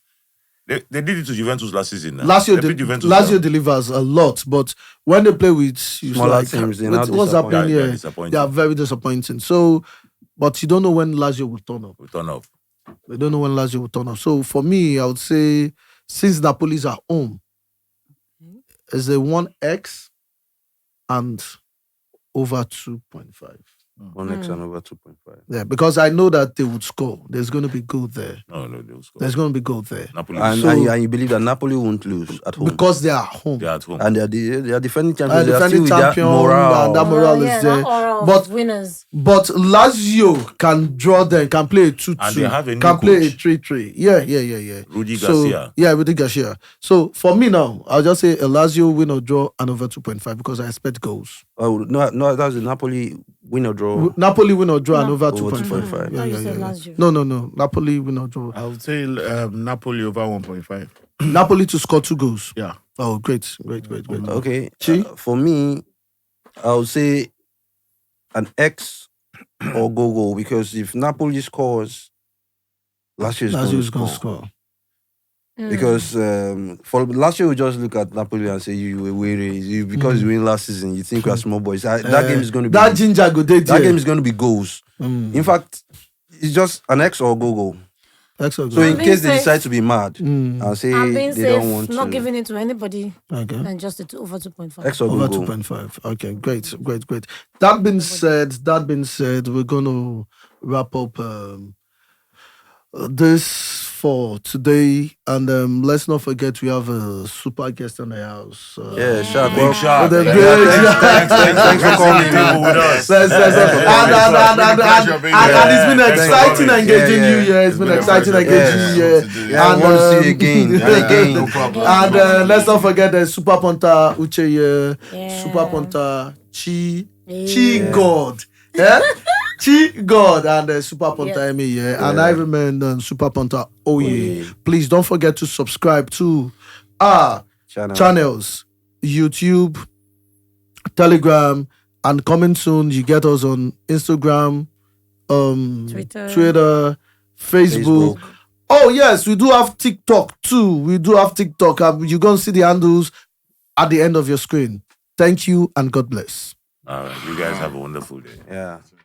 They did it to Juventus last season. Now. Lazio, They beat Juventus Lazio now. delivers a lot, but when they play with Smaller teams, they're not what's happening They're here? disappointing. They are very disappointing. So, but you don't know when Lazio will turn up. We turn up. They don't know when Lazio will turn up. So for me, I would say since Napoli's at home, is a 1x and over 2.5. 1x and over 2.5. Yeah, because I know that they would score. There's going to be goal there. No, they will score. There's going to be goal there. Napoli. And, So- and you believe that Napoli won't lose at home. Because they are at home. They're at home. And they are defending champions. They are Defending still with that champion, morale. and that morale yeah, is there. that aura of But- winners. But Lazio can draw them, can play a 2-2, And they have a new can play a coach. 3-3. Yeah. Rudy So, Garcia. yeah, Rudy Garcia. So for me now, I'll just say a Lazio win or draw and over 2.5 because I expect goals. Oh, no, that's the Napoli win or draw. Napoli win or draw and No. over Over 2.5. 2.5. Yeah, No, you yeah, said yeah. Lazio. No. Napoli win or draw. I would say Napoli over 1.5. Napoli to score 2 goals. Yeah. Oh, great. Okay. Chi? For me, I would say an X or go because if Napoli scores, Lazio is going Lazio to is going to score. score. Because for Lazio, we just look at Napoli and say you were weary. Because you win last season, you think we are small boys. That game is going to be That ginger go there. that game is going to be goals. Mm. In fact, it's just an X or go. Excellent. So in being case they safe. decide to be mad Mm. and say I'm being they safe, don't want not to, giving it to anybody, Okay. and just over 2.5. X or Over go. 2.5. Okay, great. That being said, we're going to wrap up this for today. And let's not forget we have a super guest in the house. Yeah, Shark. Big Shark. With a Yeah, great- Thanks for coming. Table with us. And it's been Thanks for exciting coming. engaging Yeah, you. yeah. Yeah, it's been exciting engaging you. Yeah. Yeah, I want to see you again. Again. No problem. And let's not forget the Super Ponta Uche, Yeah. Super Ponta Chi Yeah. God. Yeah? Chi God and Super Ponta Yeah. Emi, yeah. And I remember Super Ponta Oye. Please don't forget to subscribe to our channels, YouTube, Telegram, and coming soon. You get us on Instagram, Twitter, Facebook. Oh yes, we do have TikTok too. You're gonna see the handles at the end of your screen. Thank you and God bless. All right. You guys have a wonderful day. Yeah.